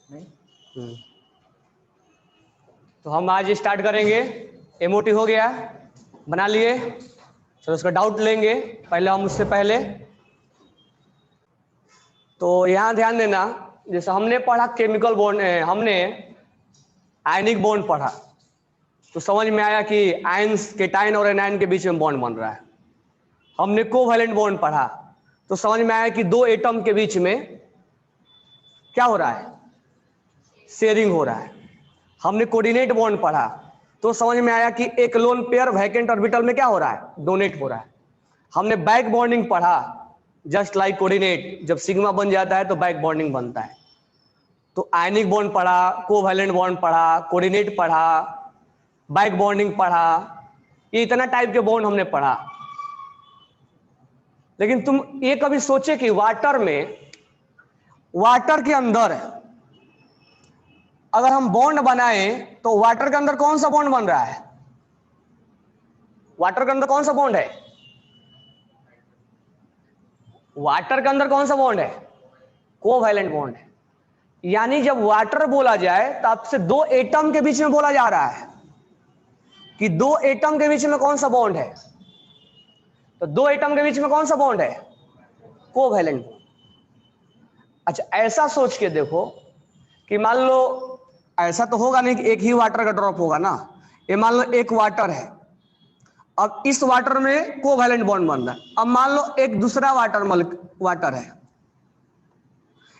तो हम आज स्टार्ट करेंगे। एमओटी हो गया, बना लिए। चलो उसका डाउट लेंगे पहले हम, उससे पहले तो यहाँ ध्यान देना, जैसे हमने पढ़ा केमिकल बॉन्ड, हमने आयनिक बॉन्ड पढ़ा तो समझ में आया कि आयंस केटाइन और एनायन के बीच में बॉन्ड बन रहा है। हमने कोवैलेंट बॉन्ड पढ़ा तो समझ में आया कि दो एटम के बीच में क्या हो रहा है, शेयरिंग हो रहा है। हमने कोऑर्डिनेट बॉन्ड पढ़ा तो समझ में आया कि एक लोन पेयर वैकेंट ऑर्बिटल में क्या हो रहा है, डोनेट हो रहा है। हमने बैक बॉन्डिंग पढ़ा, जस्ट लाइक कोऑर्डिनेट, जब सिग्मा बन जाता है तो बैक बॉन्डिंग बनता है। तो आयनिक बॉन्ड पढ़ा, कोवैलेंट बॉन्ड पढ़ा, कोऑर्डिनेट पढ़ा, बैक बॉन्डिंग पढ़ा, ये इतना टाइप के बॉन्ड हमने पढ़ा। लेकिन तुम ये कभी सोचे कि वाटर के अंदर अगर हम बॉन्ड बनाएं तो वाटर के अंदर कौन सा बॉन्ड बन रहा है? वाटर के अंदर कौन सा बॉन्ड है? वाटर के अंदर कौन सा बॉन्ड है? कोवैलेंट बॉन्ड है। यानी जब वाटर बोला जाए तो आपसे दो एटम के बीच में बोला जा रहा है कि दो एटम के बीच में कौन सा बॉन्ड है। तो दो एटम के बीच में कौन सा बॉन्ड है? Covalent bond. अच्छा, ऐसा सोच के देखो कि मान लो, ऐसा तो होगा नहीं कि एक ही वाटर का ड्रॉप होगा ना। ये मान लो एक वाटर है, अब इस वाटर में कोवैलेंट बॉन्ड बन रहा है। अब मान लो एक दूसरा वाटर है,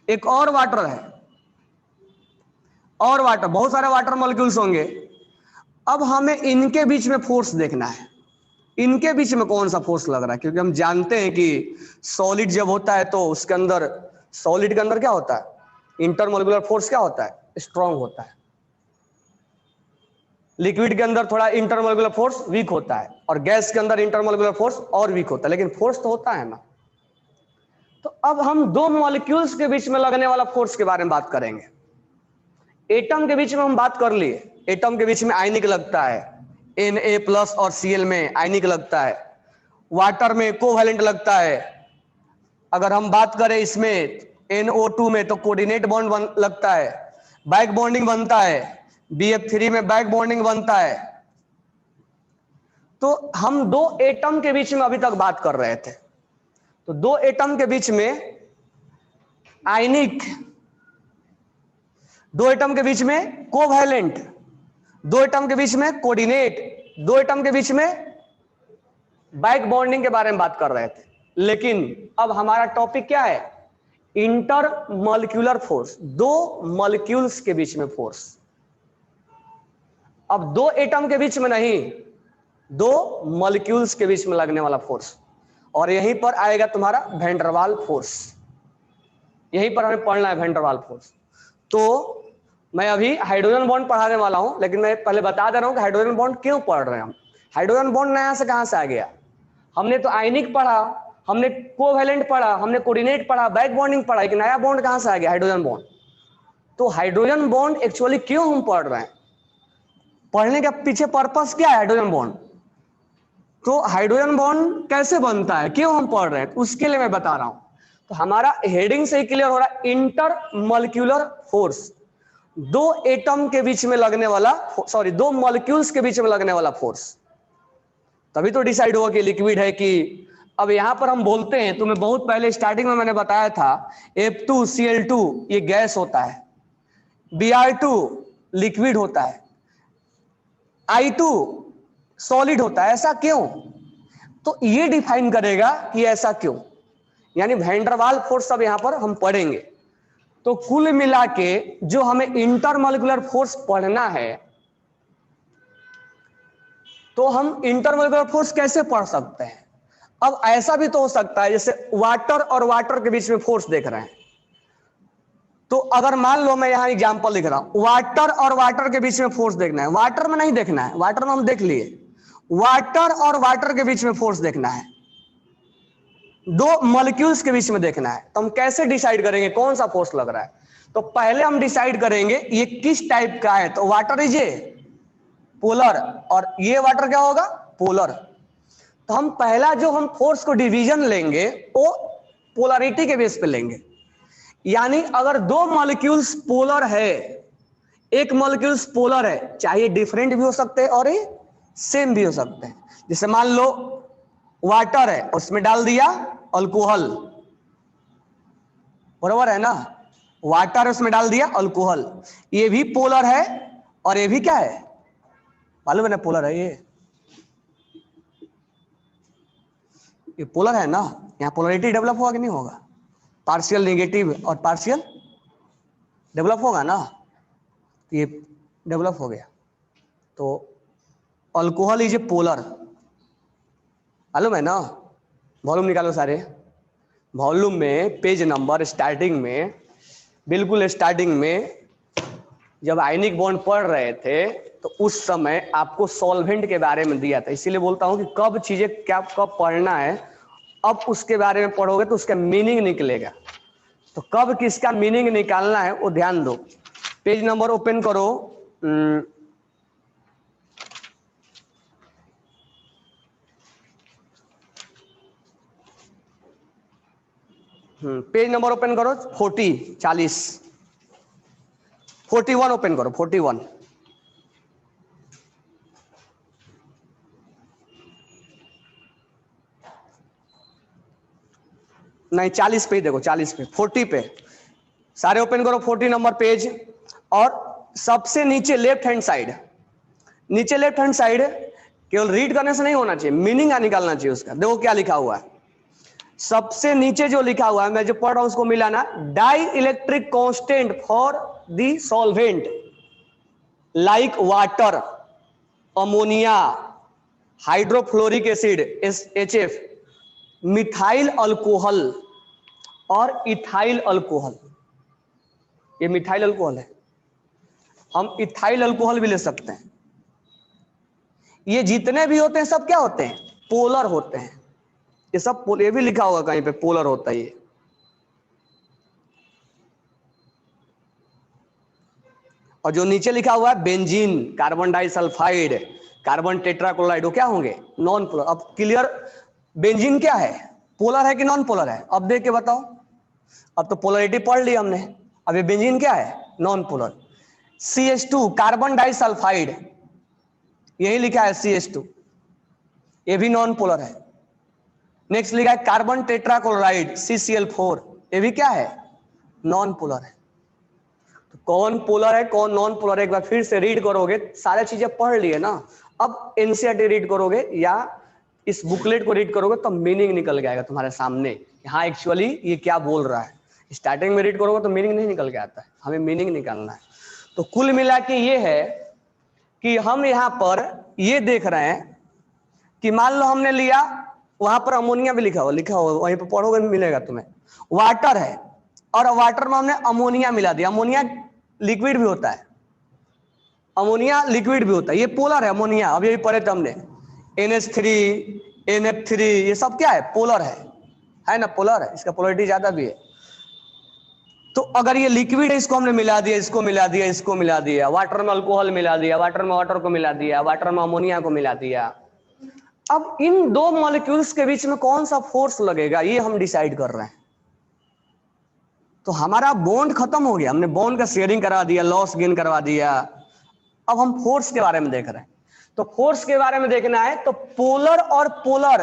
एक और वाटर है, और वाटर, बहुत सारे वाटर मॉलिक्यूल्स होंगे। अब हमें इनके बीच में फोर्स देखना है, इनके बीच में कौन सा फोर्स लग रहा है। क्योंकि हम जानते हैं कि सॉलिड जब होता है तो उसके अंदर, सॉलिड के अंदर क्या होता है, इंटरमोलिकुलर फोर्स क्या होता है, स्ट्रांग होता है। लिक्विड के अंदर थोड़ा इंटरमोलिकुलर फोर्स वीक होता है, और गैस के अंदर इंटरमोलिकुलर फोर्स और वीक होता है, लेकिन फोर्स तो होता है ना। तो अब हम दो मॉलिक्यूल्स के बीच में लगने वाला फोर्स के बारे में बात करेंगे। एटम के बीच में हम बात कर लिए, एटम के बीच में आयनिक लगता है, Na+ और Cl में आयनिक लगता है। वाटर में कोवैलेंट लगता है। अगर हम बात करें इसमें NO2 में तो कोऑर्डिनेट बॉन्ड लगता है, बैक बॉन्डिंग बनता है। BF3 में बैक बॉन्डिंग बनता है। तो हम दो एटम के बीच में अभी तक बात कर रहे थे। तो दो एटम के बीच में आयनिक, दो एटम के बीच में कोवैलेंट, दो एटम के बीच में कोऑर्डिनेट, दो एटम के बीच में बैक बॉन्डिंग के बारे में बात कर रहे थे। लेकिन अब हमारा टॉपिक क्या है? इंटर मॉलिक्यूलर फोर्स, दो मॉलिक्यूल्स के बीच में फोर्स। अब दो एटम के बीच में नहीं, दो मॉलिक्यूल्स के बीच में लगने वाला फोर्स। और यहीं पर आएगा तुम्हारा वैन डर वाल फोर्स। यहीं पर हमें पढ़ना है वैन डर वाल फोर्स। तो मैं अभी हाइड्रोजन बॉन्ड पढ़ाने वाला हूं, लेकिन मैं पहले बता दे रहा हूं कि हाइड्रोजन बॉन्ड क्यों पढ़ रहे हैं हम। हाइड्रोजन बॉन्ड नया से कहां से आ गया? हमने तो आयनिक पढ़ा, हमने कोवैलेंट पढ़ा, हमने कोऑर्डिनेट पढ़ा, बैक बॉन्डिंग पढ़ा, एक नया बॉन्ड कहां से आ गया? Hydrogen bond. तो हाइड्रोजन बॉन्ड एक्चुअली क्यों हम पढ़ रहे हैं, पढ़ने के पीछे पर्पस क्या है हाइड्रोजन बॉन्ड? तो हाइड्रोजन बॉन्ड कैसे बनता है, क्यों हम पढ़ रहे हैं, उसके लिए मैं बता रहा हूं। तो हमारा हेडिंग से ही क्लियर हो रहा है, इंटर मॉलिक्यूलर फोर्स, दो एटम के बीच में लगने वाला, सॉरी, दो मॉलिक्यूल्स के बीच में लगने वाला फोर्स। तभी तो डिसाइड हुआ कि लिक्विड है कि। अब यहां पर हम बोलते हैं, तुम्हें बहुत पहले स्टार्टिंग में मैंने बताया था, F2Cl2 ये गैस होता है, Br2 लिक्विड होता है, I2 सॉलिड होता है। ऐसा क्यों? तो ये डिफाइन करेगा कि ऐसा क्यों, यानी वैन डर वाल फोर्स अब यहां पर हम पढ़ेंगे। तो कुल मिला के जो हमें इंटरमॉलिक्यूलर फोर्स पढ़ना है, तो हम इंटरमॉलिक्यूलर फोर्स कैसे पढ़ सकते हैं? अब ऐसा भी तो हो सकता है, जैसे वाटर और वाटर के बीच में फोर्स देख रहे हैं। तो अगर मान लो मैं यहां एग्जांपल लिख रहा हूं, वाटर और वाटर के बीच में फोर्स देखना है, वाटर में नहीं देखना है, वाटर में हम देख लिए, वाटर और वाटर के बीच में फोर्स देखना है, दो मॉलिक्यूल्स के बीच में देखना है। तो हम कैसे डिसाइड करेंगे कौन सा फोर्स लग रहा है? तो पहले हम डिसाइड करेंगे ये किस टाइप का है। तो वाटर इज ए पोलर, और ये वाटर क्या होगा? पोलर। तो हम पहला जो हम फोर्स को डिवीजन लेंगे वो पोलरिटी के बेस पे लेंगे। यानी अगर दो मॉलिक्यूल्स पोलर है, एक मॉलिक्यूल्स पोलर है, चाहे डिफरेंट भी हो सकते हैं और ये सेम भी हो सकते हैं। जैसे मान लो वाटर है, उसमें डाल दिया अल्कोहल, बराबर है ना, वाटर उसमें डाल दिया अल्कोहल, ये भी पोलर है और ये भी क्या है, मालूम है ना, पोलर है ये पोलर है ना। यहां पोलरिटी डेवलप होगा कि नहीं होगा, पार्शियल नेगेटिव और पार्शियल डेवलप होगा ना, ये डेवलप हो गया। तो अल्कोहल इज ए पोलर, मालूम है ना। वॉल्यूम निकालो सारे, वॉल्यूम में पेज नंबर स्टार्टिंग में, बिल्कुल स्टार्टिंग में जब आयनिक बॉन्ड पढ़ रहे थे तो उस समय आपको सॉल्वेंट के बारे में दिया था। इसीलिए बोलता हूं कि कब चीजें क्या कब पढ़ना है, अब उसके बारे में पढ़ोगे तो उसका मीनिंग निकलेगा। तो कब किसका मीनिंग निकालना है वो ध्यान दो। पेज नंबर ओपन करो, पेज नंबर ओपन करो 41 ओपन करो 41। नहीं 40 पे देखो, 40 पे 40 पे सारे ओपन करो 40 नंबर पेज। और सबसे नीचे लेफ्ट हैंड साइड, नीचे लेफ्ट हैंड साइड केवल रीड करने से नहीं होना चाहिए, मीनिंग निकालना चाहिए उसका। देखो क्या लिखा हुआ है, सबसे नीचे जो लिखा हुआ है, मैं जो पढ़ रहा हूं उसको मिलाना, dielectric constant for the solvent like water, ammonia, hydrofluoric acid HF, methyl alcohol और इथाइल अल्कोहल। ये मिथाइल अल्कोहल है, हम इथाइल अल्कोहल भी ले सकते हैं। ये जितने भी होते हैं सब क्या होते हैं, पोलर होते हैं। ये सब ये भी लिखा होगा कहीं पे पोलर होता है ये। और जो नीचे लिखा हुआ है benzene, carbon disulphide, carbon tetrachloride, वो क्या होंगे, नॉन पोलर। अब क्लियर, बेंजीन क्या है, पोलर है कि नॉन पोलर है, अब देख के बताओ। अब तो पोलरिटी पढ़ ली हमने, अब ये बेंजीन क्या है, non polar. CH2 carbon disulphide, यही लिखा है CH2, ये भी नॉन पोलर है। नेक्स्ट लिखा है कार्बन टेट्राक्लोराइड CCl4, ये भी क्या है, नॉन पोलर है। तो कौन पोलर है कौन नॉन पोलर है, एक बार फिर से रीड करोगे, सारी चीजें पढ़ लिए ना, अब NCERT रीड करोगे या इस बुकलेट को रीड करोगे तो मीनिंग निकल जाएगा तुम्हारे सामने, हाँ एक्चुअली ये क्या बोल रहा है। स्टार्टिंग में रीड करोगे तो मीनिंग नहीं निकल के आता है, हमें मीनिंग निकालना है। तो कुल मिला के ये है कि हम यहाँ पर ये देख रहे हैं कि मान लो हमने लिया, वहां पर अमोनिया भी लिखा हुआ वहीं पर पढ़ोगे मिलेगा तुम्हें, वाटर है और वाटर में हमने अमोनिया मिला दिया। अमोनिया लिक्विड भी होता है, अमोनिया लिक्विड भी होता है, ये पोलर है अमोनिया। अब ये भी पढ़े थे हमने, NH3 NF3, ये सब क्या है, पोलर है ना, पोलर है, इसका पोलरिटी ज्यादा भी है। तो अगर ये लिक्विड है, इसको हमने मिला दिया, इसको मिला दिया, इसको मिला दिया, वाटर में अल्कोहल मिला दिया, वाटर में वाटर को मिला दिया, वाटर में अमोनिया को मिला दिया। अब इन दो मॉलिक्यूल्स के बीच में कौन सा फोर्स लगेगा ये हम डिसाइड कर रहे हैं। तो हमारा बॉन्ड खत्म हो गया, हमने बॉन्ड का शेयरिंग करा दिया, लॉस गेन करवा दिया। अब हम फोर्स के बारे में देख रहे हैं। तो फोर्स के बारे में देखना है तो पोलर और पोलर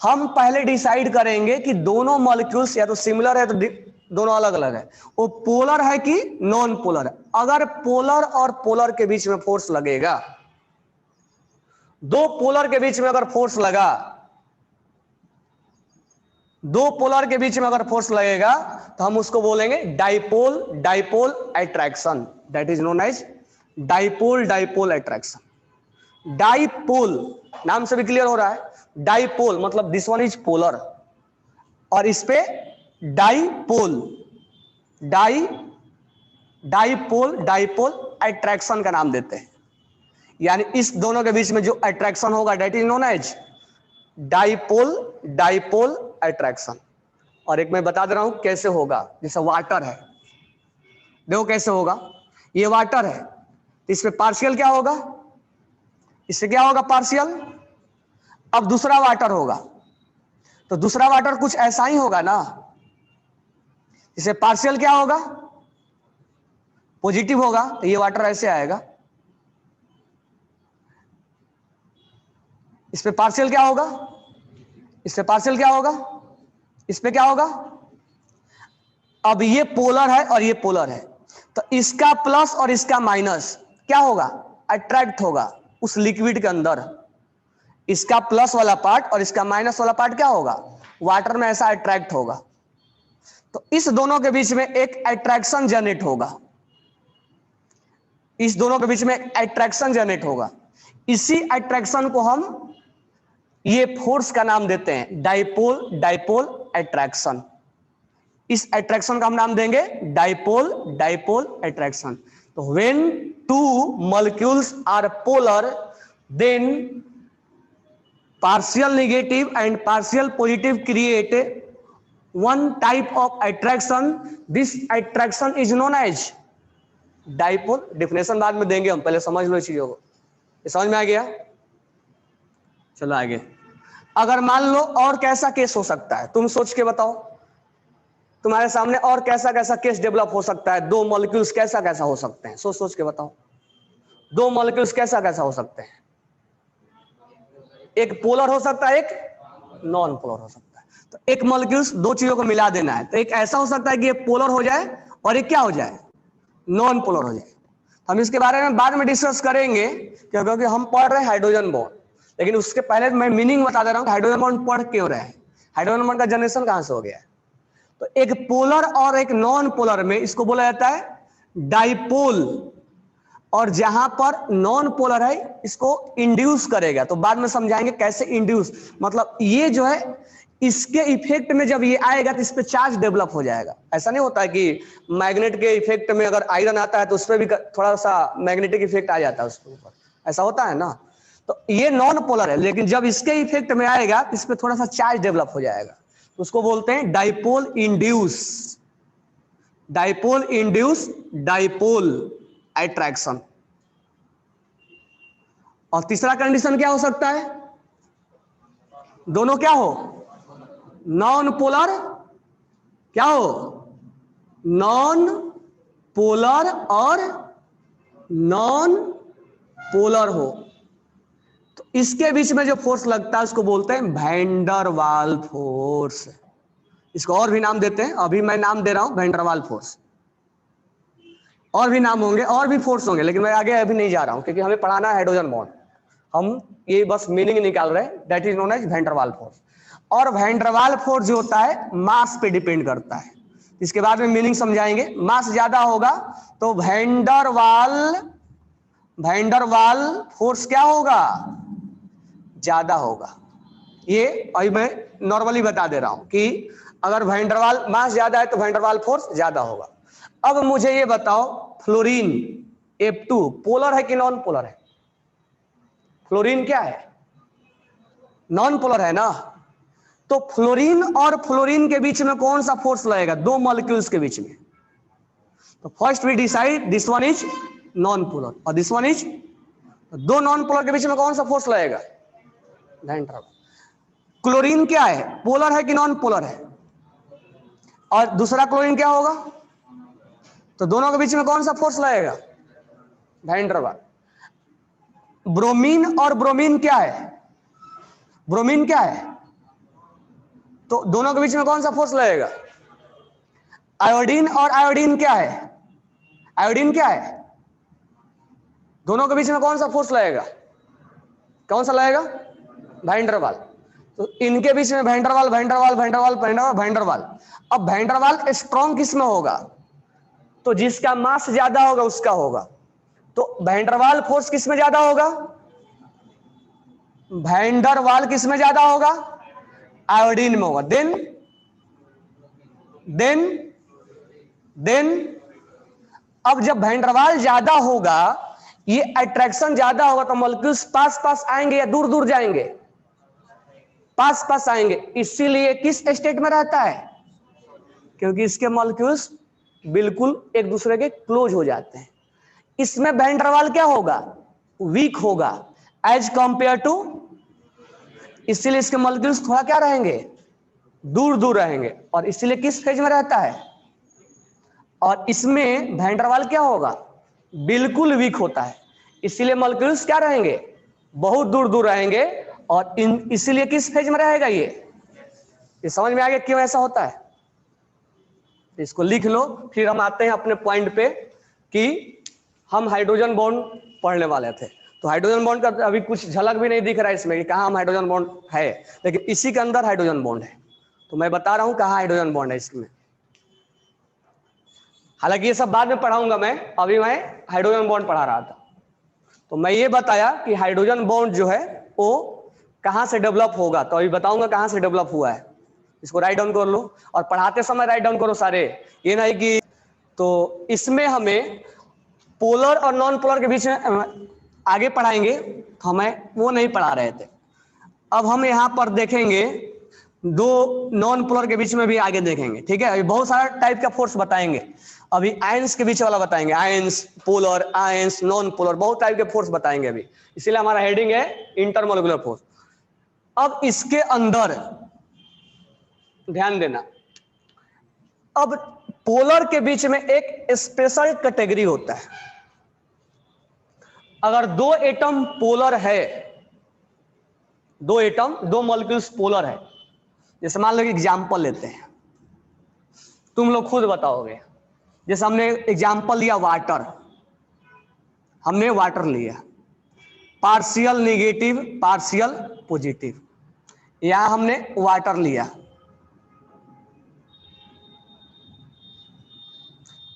हम पहले डिसाइड करेंगे कि दोनों मॉलिक्यूल्स या तो सिमिलर है तो दोनों अलग अलग है, वो पोलर है कि नॉन पोलर है। अगर पोलर और पोलर के बीच में फोर्स लगेगा, दो पोलर के बीच में अगर फोर्स लगा, दो पोलर के बीच में अगर फोर्स लगेगा तो हम उसको बोलेंगे dipole dipole attraction, that is known as dipole dipole attraction. Dipole नाम से भी क्लियर हो रहा है, डाइपोल मतलब दिस वन इज पोलर, और इस पे डाइपोल डाइपोल डाइपोल अट्रैक्शन का नाम देते हैं। यानी इस दोनों के बीच में जो अट्रैक्शन होगा that is known as dipole dipole attraction. और एक मैं बता दे रहा हूं कैसे होगा, जैसे वाटर है, देखो कैसे होगा, ये वाटर है, इसमें पार्शियल क्या होगा, इससे क्या होगा पार्शियल। अब दूसरा वाटर होगा तो दूसरा वाटर कुछ ऐसा ही होगा ना, इसे पार्शियल क्या होगा, पॉजिटिव होगा, तो ये वाटर ऐसे आएगा। इस पे पार्शियल क्या होगा, इस पे पार्शियल क्या होगा, इस पे क्या होगा। अब ये पोलर है और ये पोलर है, तो इसका प्लस और इसका माइनस क्या होगा, अट्रैक्ट होगा उस लिक्विड के अंदर। इसका प्लस वाला पार्ट और इसका माइनस वाला पार्ट क्या होगा, वाटर में ऐसा अट्रैक्ट होगा। तो इस दोनों के बीच में एक अट्रैक्शन जनरेट होगा, इस दोनों के बीच में अट्रैक्शन जनरेट होगा। इसी अट्रैक्शन को हम ये फोर्स का नाम देते हैं डाइपोल डाइपोल अट्रैक्शन। इस अट्रैक्शन का हम नाम देंगे डाइपोल डाइपोल अट्रैक्शन। तो when two molecules are polar then partial negative and partial positive create one type of attraction. This attraction is known as dipole. Definition बाद में देंगे हम, पहले समझ लो चीजों को। ये समझ में आ गया, चलो आगे। अगर मान लो और कैसा केस हो सकता है, तुम सोच के बताओ, तुम्हारे सामने और कैसा कैसा केस डेवलप हो सकता है, दो मॉलिक्यूल्स कैसा कैसा हो सकते हैं, सोच सोच के बताओ। दो मॉलिक्यूल्स कैसा कैसा हो सकते हैं, एक पोलर हो सकता है, एक नॉन पोलर हो सकता है। तो एक मॉलिक्यूल्स, दो चीजों को मिला देना है, तो एक ऐसा हो सकता है कि ये पोलर हो जाए और एक क्या हो जाए, नॉन पोलर हो जाए। हम इसके बारे में बाद में डिस्कस करेंगे, क्योंकि हम पढ़ रहे हैं हाइड्रोजन बॉन्ड। लेकिन उसके पहले मैं मीनिंग बता दे रहा हूं, हाइड्रोजन बॉन्ड पढ़ क्यों रहे हैं, हाइड्रोजन बॉन्ड का जनरेशन कहां से हो गया है। तो एक पोलर और एक नॉन पोलर में इसको बोला जाता है डाइपोल, और जहां पर नॉन पोलर है इसको इंड्यूस करेगा। तो बाद में समझाएंगे कैसे इंड्यूस, मतलब ये जो है इसके इफेक्ट में जब ये आएगा तो इस पे चार्ज डेवलप हो जाएगा। ऐसा नहीं होता है कि मैग्नेट के इफेक्ट में अगर आयरन आता है तो उस पर भी थोड़ा सा मैग्नेटिक इफेक्ट आ जाता है उसके ऊपर, ऐसा होता है ना। तो ये नॉन पोलर है, लेकिन जब इसके इफेक्ट में आएगा तो इस पे थोड़ा सा चार्ज डेवलप हो जाएगा, तो उसको बोलते हैं dipole induce, dipole induce dipole attraction. और तीसरा कंडीशन क्या हो सकता है, दोनों क्या हो, नॉन पोलर, क्या हो, नॉन पोलर और नॉन पोलर हो। तो इसके बीच में जो फोर्स लगता है उसको बोलते हैं वैन डर वाल फोर्स। इसको और भी नाम देते हैं, अभी मैं नाम दे रहा हूं वैन डर वाल फोर्स, और भी नाम होंगे और भी फोर्स होंगे, लेकिन मैं आगे अभी नहीं जा रहा हूं क्योंकि हमें पढ़ाना है हाइड्रोजन बॉन्ड। हम ये बस मीनिंग निकाल रहे हैं, that is known as van der Waals force. और वैन डर वाल फोर्स जो होता है मास पे डिपेंड करता है, इसके बाद में मीनिंग समझाएंगे। मास ज्यादा होगा तो वैन डर वाल फोर्स क्या होगा, ज्यादा होगा। ये अभी मैं नॉर्मली बता दे रहा हूं कि अगर वैन डर वाल मास ज्यादा है तो वैन डर वाल फोर्स ज्यादा होगा। अब मुझे ये बताओ, फ्लोरीन F2 पोलर है कि नॉन पोलर है, फ्लोरीन क्या है, नॉन पोलर है ना। तो फ्लोरीन और फ्लोरीन के बीच में कौन सा फोर्स लगेगा, दो मॉलिक्यूल्स के बीच में। तो first we decide this one is non polar और दिस वन इज, दो नॉन पोलर के बीच में कौन सा फोर्स लगेगा, वैन डर वाल। क्लोरीन क्या है, पोलर है कि नॉन पोलर है, और दूसरा क्लोरीन क्या होगा, तो दोनों के बीच में कौन सा फोर्स लगेगा, वैन डर वाल। ब्रोमीन और ब्रोमीन क्या है, ब्रोमीन क्या है, तो दोनों के बीच में कौन सा फोर्स लगेगा। आयोडीन और आयोडीन क्या है, आयोडीन क्या है, दोनों के बीच में कौन सा फोर्स लगेगा, कौन सा लगेगा, वैन डर वाल। तो इनके बीच में वैन डर वाल वैन डर वाल वैन डर वाल वैन डर वाल। अब वैन डर वाल स्ट्रॉन्ग किस में होगा, तो जिसका मास ज्यादा होगा उसका होगा। तो वैन डर वाल फोर्स किस में ज्यादा होगा, वैन डर वाल किस में ज्यादा होगा, आयोडीन में होगा। देन अब जब वैन डर वाल ज्यादा होगा, ये अट्रैक्शन ज्यादा होगा, तो मॉलिक्यूल्स पास पास आएंगे या दूर दूर जाएंगे, पास पास आएंगे। इसीलिए किस स्टेट में रहता है, क्योंकि इसके मॉलिक्यूल्स बिल्कुल एक दूसरे के क्लोज हो जाते हैं। इसमें वैन डर वाल क्या होगा, वीक होगा एज कंपेयर टू, इसीलिए इसके मॉलिक्यूल्स थोड़ा क्या रहेंगे, दूर दूर रहेंगे। और इसीलिए किस फेज में रहता है, और इसमें वैन डर वाल क्या होगा, बिल्कुल वीक होता है, इसीलिए मॉलिक्यूल्स क्या रहेंगे, बहुत दूर दूर रहेंगे, और इसीलिए किस फेज में रहेगा ये समझ में आ गया क्यों ऐसा होता है। इसको लिख लो, फिर हम आते हैं अपने पॉइंट पे कि हम हाइड्रोजन बॉन्ड पढ़ने वाले थे। तो हाइड्रोजन बॉन्ड का अभी कुछ झलक भी नहीं दिख रहा है इसमें कि कहाँ हम हाइड्रोजन बॉन्ड है, लेकिन इसी के अंदर हाइड्रोजन बॉन्ड है। तो मैं बता रहा हूं कहाँ हाइड्रोजन बॉन्ड है इसमें। हालांकि ये सब बाद में पढ़ाऊंगा मैं, अभी मैं हाइड्रोजन बॉन्ड पढ़ा रहा था। तो मैं ये बताया कि हाइड्रोजन बॉन्ड जो है वो कहाँ से डेवलप होगा, तो अभी बताऊंगा कहाँ से डेवलप हुआ है। इसको राइट डाउन कर लो, और पढ़ाते समय राइट डाउन करो सारे, ये नहीं कि। तो इसमें हमें पोलर और नॉन पोलर के बीच में आगे पढ़ाएंगे, तो हमें वो नहीं पढ़ा रहे थे। अब हम यहाँ पर देखेंगे दो नॉन पोलर के बीच में भी आगे देखेंगे, ठीक है। अभी बहुत सारा टाइप का फोर्स बताएंगे, अभी आयंस के बीच वाला बताएंगे, ions, polar, ions, non polar, बहुत टाइप के फोर्स बताएंगे अभी, इसीलिए हमारा हेडिंग है इंटरमोलिकुलर फोर्स। अब इसके अंदर ध्यान देना, अब पोलर के बीच में एक स्पेशल कैटेगरी होता है। अगर दो एटम पोलर है, दो एटम, दो मॉलिक्यूल्स पोलर है, जैसे मान लो एग्जाम्पल लेते हैं, तुम लोग खुद बताओगे। जैसे हमने एग्जाम्पल लिया वाटर, हमने वाटर लिया, पार्शियल निगेटिव पार्शियल पॉजिटिव, यहां हमने वाटर लिया,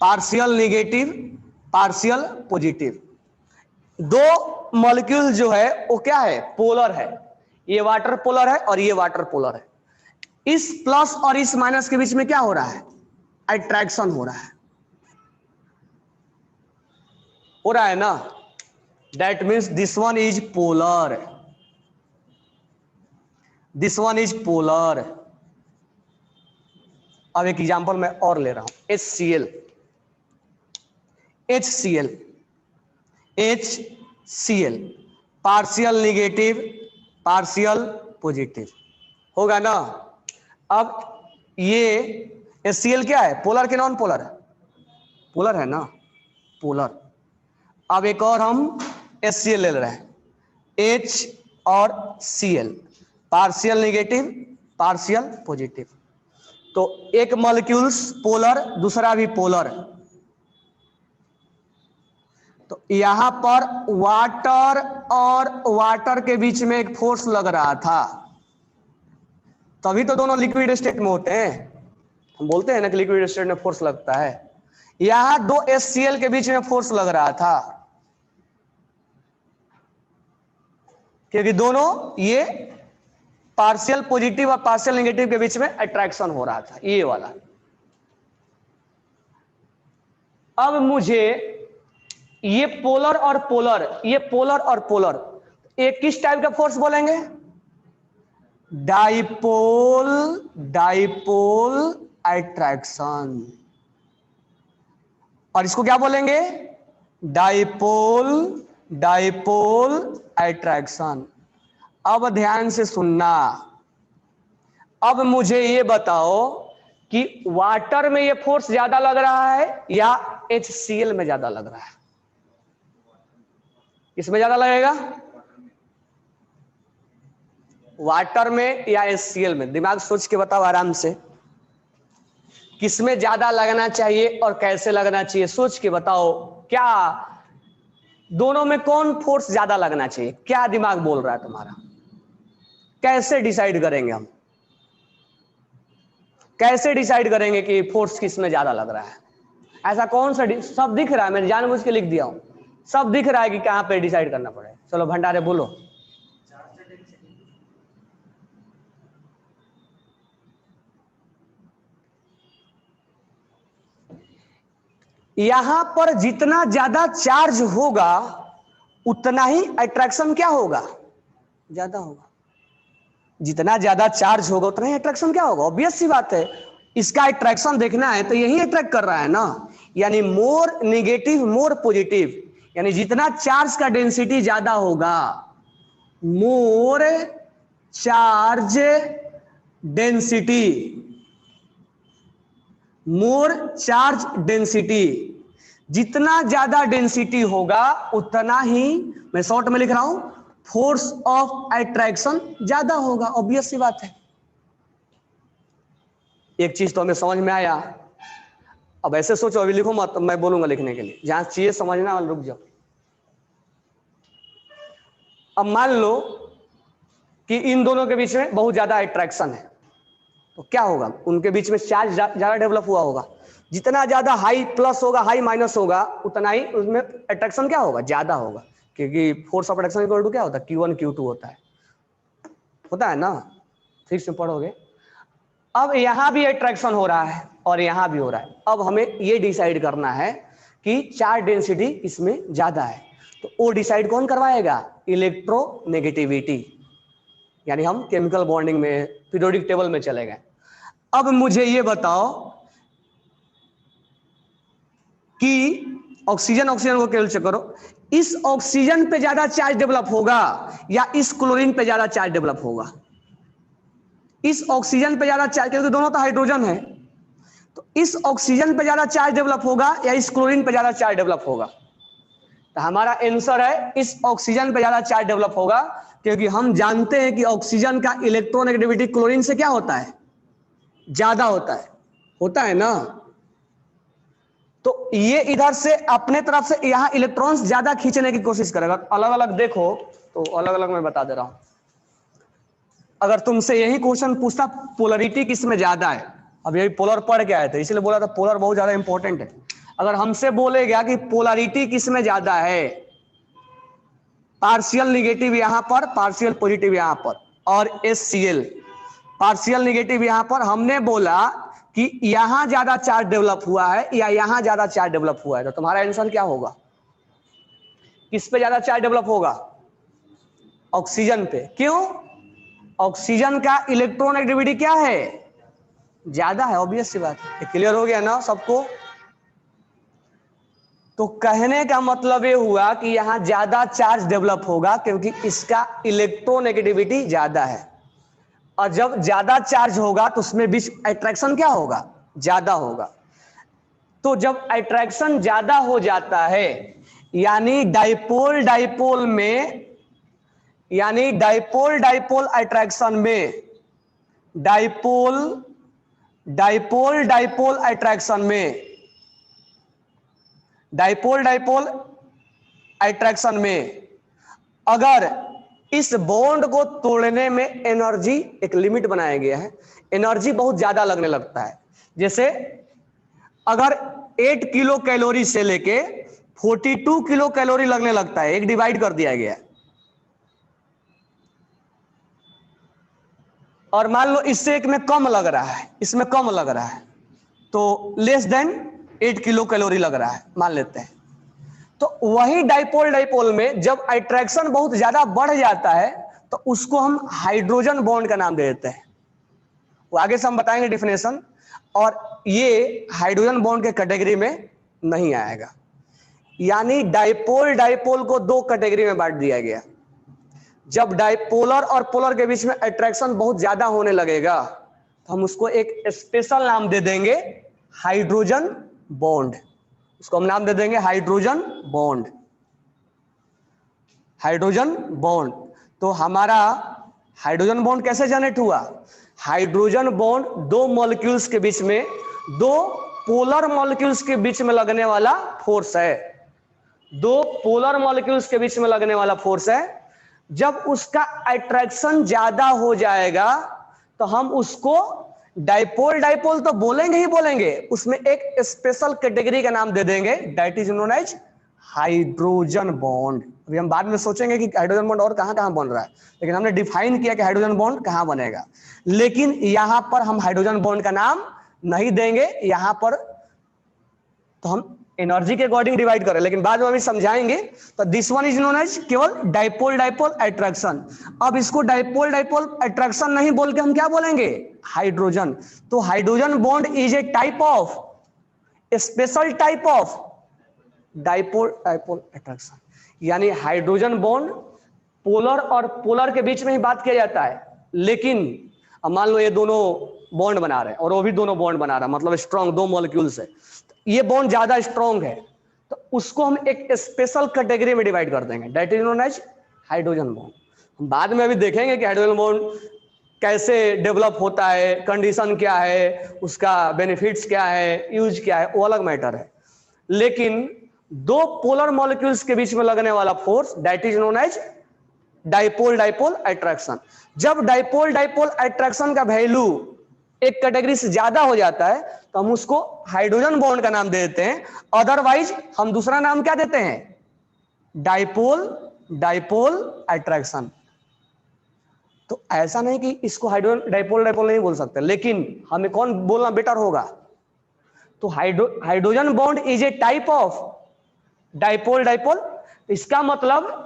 पार्शियल निगेटिव पार्शियल पॉजिटिव। दो मॉलिक्यूल जो है वो क्या है, पोलर है, ये वाटर पोलर है और ये वाटर पोलर है। इस प्लस और इस माइनस के बीच में क्या हो रहा है, अट्रैक्शन हो रहा है ना। That means this one is polar, this one is polar. अब एक एग्जांपल मैं और ले रहा हूं, HCl, HCl, HCl, partial negative partial positive होगा ना। अब ये HCl क्या है, पोलर के नॉन पोलर है, पोलर है ना, पोलर। अब एक और हम HCl ले रहे हैं, H और Cl, partial negative partial positive. तो एक मॉलिक्यूल्स पोलर, दूसरा भी पोलर, तो यहां पर वाटर और वाटर के बीच में एक फोर्स लग रहा था, तभी तो दोनों लिक्विड स्टेट में होते हैं। हम बोलते हैं ना कि लिक्विड स्टेट में फोर्स लगता है, यहां दो HCl के बीच में फोर्स लग रहा था, क्योंकि दोनों ये पार्शियल पॉजिटिव और पार्शियल नेगेटिव के बीच में अट्रैक्शन हो रहा था, ये वाला। अब मुझे ये पोलर और पोलर, ये पोलर और पोलर, एक किस टाइप का फोर्स बोलेंगे, डाइपोल, डाइपोल अट्रैक्शन। और इसको क्या बोलेंगे, डाइपोल, डाइपोल अट्रैक्शन। अब ध्यान से सुनना, अब मुझे ये बताओ कि वाटर में ये फोर्स ज्यादा लग रहा है या HCl में ज्यादा लग रहा है, किसमें ज्यादा लगेगा, वाटर में या HCl में। दिमाग सोच के बताओ आराम से, किसमें ज्यादा लगना चाहिए और कैसे लगना चाहिए, सोच के बताओ। क्या दोनों में कौन फोर्स ज्यादा लगना चाहिए, क्या दिमाग बोल रहा है तुम्हारा, कैसे डिसाइड करेंगे हम, कैसे डिसाइड करेंगे कि फोर्स किस में ज्यादा लग रहा है। ऐसा कौन सा, सब दिख रहा है, मैंने जानबूझ के लिख दिया हूं, सब दिख रहा है कि कहां पे डिसाइड करना पड़ेगा। चलो भंडारे बोलो, यहां पर जितना ज्यादा चार्ज होगा उतना ही अट्रैक्शन क्या होगा, ज्यादा होगा। जितना ज्यादा चार्ज होगा उतना ही अट्रैक्शन क्या होगा, ऑब्वियस सी बात है। इसका अट्रैक्शन देखना है तो यही अट्रैक्ट कर रहा है ना, यानी मोर नेगेटिव मोर पॉजिटिव, यानी जितना चार्ज का डेंसिटी ज्यादा होगा, मोर चार्ज डेंसिटी, मोर चार्ज डेंसिटी, जितना ज्यादा डेंसिटी होगा उतना ही, मैं शॉर्ट में लिख रहा हूं, फोर्स ऑफ अट्रैक्शन ज्यादा होगा। ऑब्वियस सी बात है। एक चीज तो हमें समझ में आया। अब ऐसे सोचो, अभी लिखो मत, मैं बोलूंगा लिखने के लिए, जहां चाहिए समझना रुक जाओ। अब मान लो कि इन दोनों के बीच में बहुत ज्यादा अट्रैक्शन है, तो क्या होगा, उनके बीच में चार्ज ज्यादा डेवलप हुआ होगा। जितना ज्यादा हाई प्लस होगा, हाई माइनस होगा, उतना ही उसमें अट्रैक्शन क्या होगा, ज्यादा होगा। क्योंकि force of attraction equal to क्या होता है, Q1 Q2 होता है ना, ठीक से पढ़ोगे। अब यहां भी अट्रैक्शन हो रहा है और यहां भी हो रहा है। अब हमें ये डिसाइड करना है कि चार्ज डेंसिटी इसमें ज्यादा है, तो वो डिसाइड कौन करवाएगा, इलेक्ट्रोनेगेटिविटी। यानी हम केमिकल बॉन्डिंग में पीरियोडिक टेबल में चले गए। अब मुझे ये बताओ कि ऑक्सीजन को केवल चेक करो, इस ऑक्सीजन पे ज्यादा चार्ज डेवलप होगा या इस क्लोरीन पे ज्यादा चार्ज डेवलप होगा। इस ऑक्सीजन पे ज्यादा चार्ज, क्योंकि दोनों तो हाइड्रोजन है, तो इस ऑक्सीजन पे ज्यादा चार्ज डेवलप होगा या इस क्लोरीन पे ज्यादा चार्ज डेवलप होगा। तो हमारा आंसर है इस ऑक्सीजन पे ज्यादा चार्ज डेवलप होगा, क्योंकि हम जानते हैं कि ऑक्सीजन का इलेक्ट्रोनेगेटिविटी क्लोरीन से क्या होता है, ज्यादा होता है ना। तो ये इधर से अपने तरफ से यहां इलेक्ट्रॉन्स ज्यादा खींचने की कोशिश करेगा। अलग अलग देखो तो अलग अलग मैं बता दे रहा हूं। अगर तुमसे यही क्वेश्चन पूछता पोलरिटी किस में ज्यादा है, अब यही पोलर पढ़ के आए थे इसलिए बोला था पोलर बहुत ज्यादा इंपॉर्टेंट है। अगर हमसे बोलेगा कि पोलरिटी किस में ज्यादा है, पार्शियल निगेटिव यहां पर, पार्शियल पॉजिटिव यहां पर, और HCl पार्शियल निगेटिव यहां पर, हमने बोला कि यहां ज्यादा चार्ज डेवलप हुआ है या यहां ज्यादा चार्ज डेवलप हुआ है, तो तुम्हारा आंसर क्या होगा, किस पे ज्यादा चार्ज डेवलप होगा, ऑक्सीजन पे। क्यों, ऑक्सीजन का इलेक्ट्रोनेगेटिविटी क्या है, ज्यादा है। ऑब्वियस सी बात है, क्लियर हो गया ना सबको। तो कहने का मतलब ये हुआ कि यहां ज्यादा चार्ज डेवलप होगा क्योंकि इसका इलेक्ट्रोनेगेटिविटी ज्यादा है, और जब ज्यादा चार्ज होगा तो उसमें बीच अट्रैक्शन क्या होगा, ज्यादा होगा। तो जब अट्रैक्शन ज्यादा हो जाता है, यानी डाइपोल डाइपोल में, यानी डाइपोल डाइपोल अट्रैक्शन में, डाइपोल डाइपोल डाइपोल अट्रैक्शन में, डाइपोल डाइपोल अट्रैक्शन में अगर इस बॉन्ड को तोड़ने में एनर्जी, एक लिमिट बनाया गया है, एनर्जी बहुत ज्यादा लगने लगता है। जैसे अगर 8 किलो कैलोरी से लेके 42 किलो कैलोरी लगने लगता है, एक डिवाइड कर दिया गया है, और मान लो इससे एक में कम लग रहा है, इसमें कम लग रहा है, तो लेस देन 8 किलो कैलोरी लग रहा है मान लेते हैं। तो वही डाइपोल डाइपोल में जब अट्रैक्शन बहुत ज्यादा बढ़ जाता है तो उसको हम हाइड्रोजन बॉन्ड का नाम दे देते हैं। वो आगे से हम बताएंगे डिफिनेशन, और ये हाइड्रोजन बॉन्ड के कैटेगरी में नहीं आएगा। यानी डाइपोल डाइपोल को दो कैटेगरी में बांट दिया गया। जब डाइपोलर और पोलर के बीच में अट्रैक्शन बहुत ज्यादा होने लगेगा तो हम उसको एक स्पेशल नाम दे देंगे, हाइड्रोजन बॉन्ड। उसको हम नाम दे देंगे हाइड्रोजन बॉन्ड, हाइड्रोजन बॉन्ड। तो हमारा हाइड्रोजन बॉन्ड कैसे जनरेट हुआ, हाइड्रोजन बॉन्ड दो मॉलिक्यूल्स के बीच में, दो पोलर मॉलिक्यूल्स के बीच में लगने वाला फोर्स है, दो पोलर मॉलिक्यूल्स के बीच में लगने वाला फोर्स है। जब उसका अट्रैक्शन ज्यादा हो जाएगा तो हम उसको डाइपोल डाइपोल तो बोलेंगे ही बोलेंगे, उसमें एक स्पेशल कैटेगरी का नाम दे देंगे, that is known as hydrogen bond. अभी हम बाद में सोचेंगे कि हाइड्रोजन बॉन्ड और कहां कहां बन रहा है, लेकिन हमने डिफाइन किया कि हाइड्रोजन बॉन्ड कहां बनेगा। लेकिन यहां पर हम हाइड्रोजन बॉन्ड का नाम नहीं देंगे, यहां पर तो हम एनर्जी के अकॉर्डिंग डिवाइड करें, लेकिन बाद में हम समझाएंगे। तो this one is known as केवल डाइपोल डाइपोल अट्रैक्शन। अब इसको डाइपोल डाइपोल अट्रैक्शन नहीं बोल के हम क्या बोलेंगे, हाइड्रोजन। तो hydrogen bond is a type of, special type of dipole dipole attraction. यानी हाइड्रोजन बॉन्ड पोलर और पोलर के बीच में ही बात किया जाता है, लेकिन अब मान लो ये दोनों बॉन्ड बना रहे हैं और वो भी दोनों बॉन्ड बना रहा है, मतलब स्ट्रॉन्ग, दो मॉलिक्यूल्स है, ये बॉन्ड ज्यादा स्ट्रॉन्ग है, तो उसको हम एक स्पेशल कैटेगरी में डिवाइड कर देंगे, that is known as hydrogen bond. बाद में अभी देखेंगे कि हाइड्रोजन बॉन्ड कैसे डेवलप होता है, कंडीशन क्या है, उसका बेनिफिट्स क्या है, यूज क्या है, वो अलग मैटर है। लेकिन दो पोलर मॉलिक्यूल्स के बीच में लगने वाला force that is known as dipole dipole attraction. जब डाइपोल डाइपोल अट्रैक्शन का वैल्यू एक कैटेगरी से ज्यादा हो जाता है तो हम उसको हाइड्रोजन बॉन्ड का नाम दे देते हैं, अदरवाइज हम दूसरा नाम क्या देते हैं, डाइपोल डाइपोल अट्रैक्शन। तो ऐसा नहीं कि इसको हाइड्रोजन डाइपोल डाइपोल नहीं बोल सकते, लेकिन हमें कौन बोलना बेटर होगा, तो hydrogen bond is a type of dipole dipole. इसका मतलब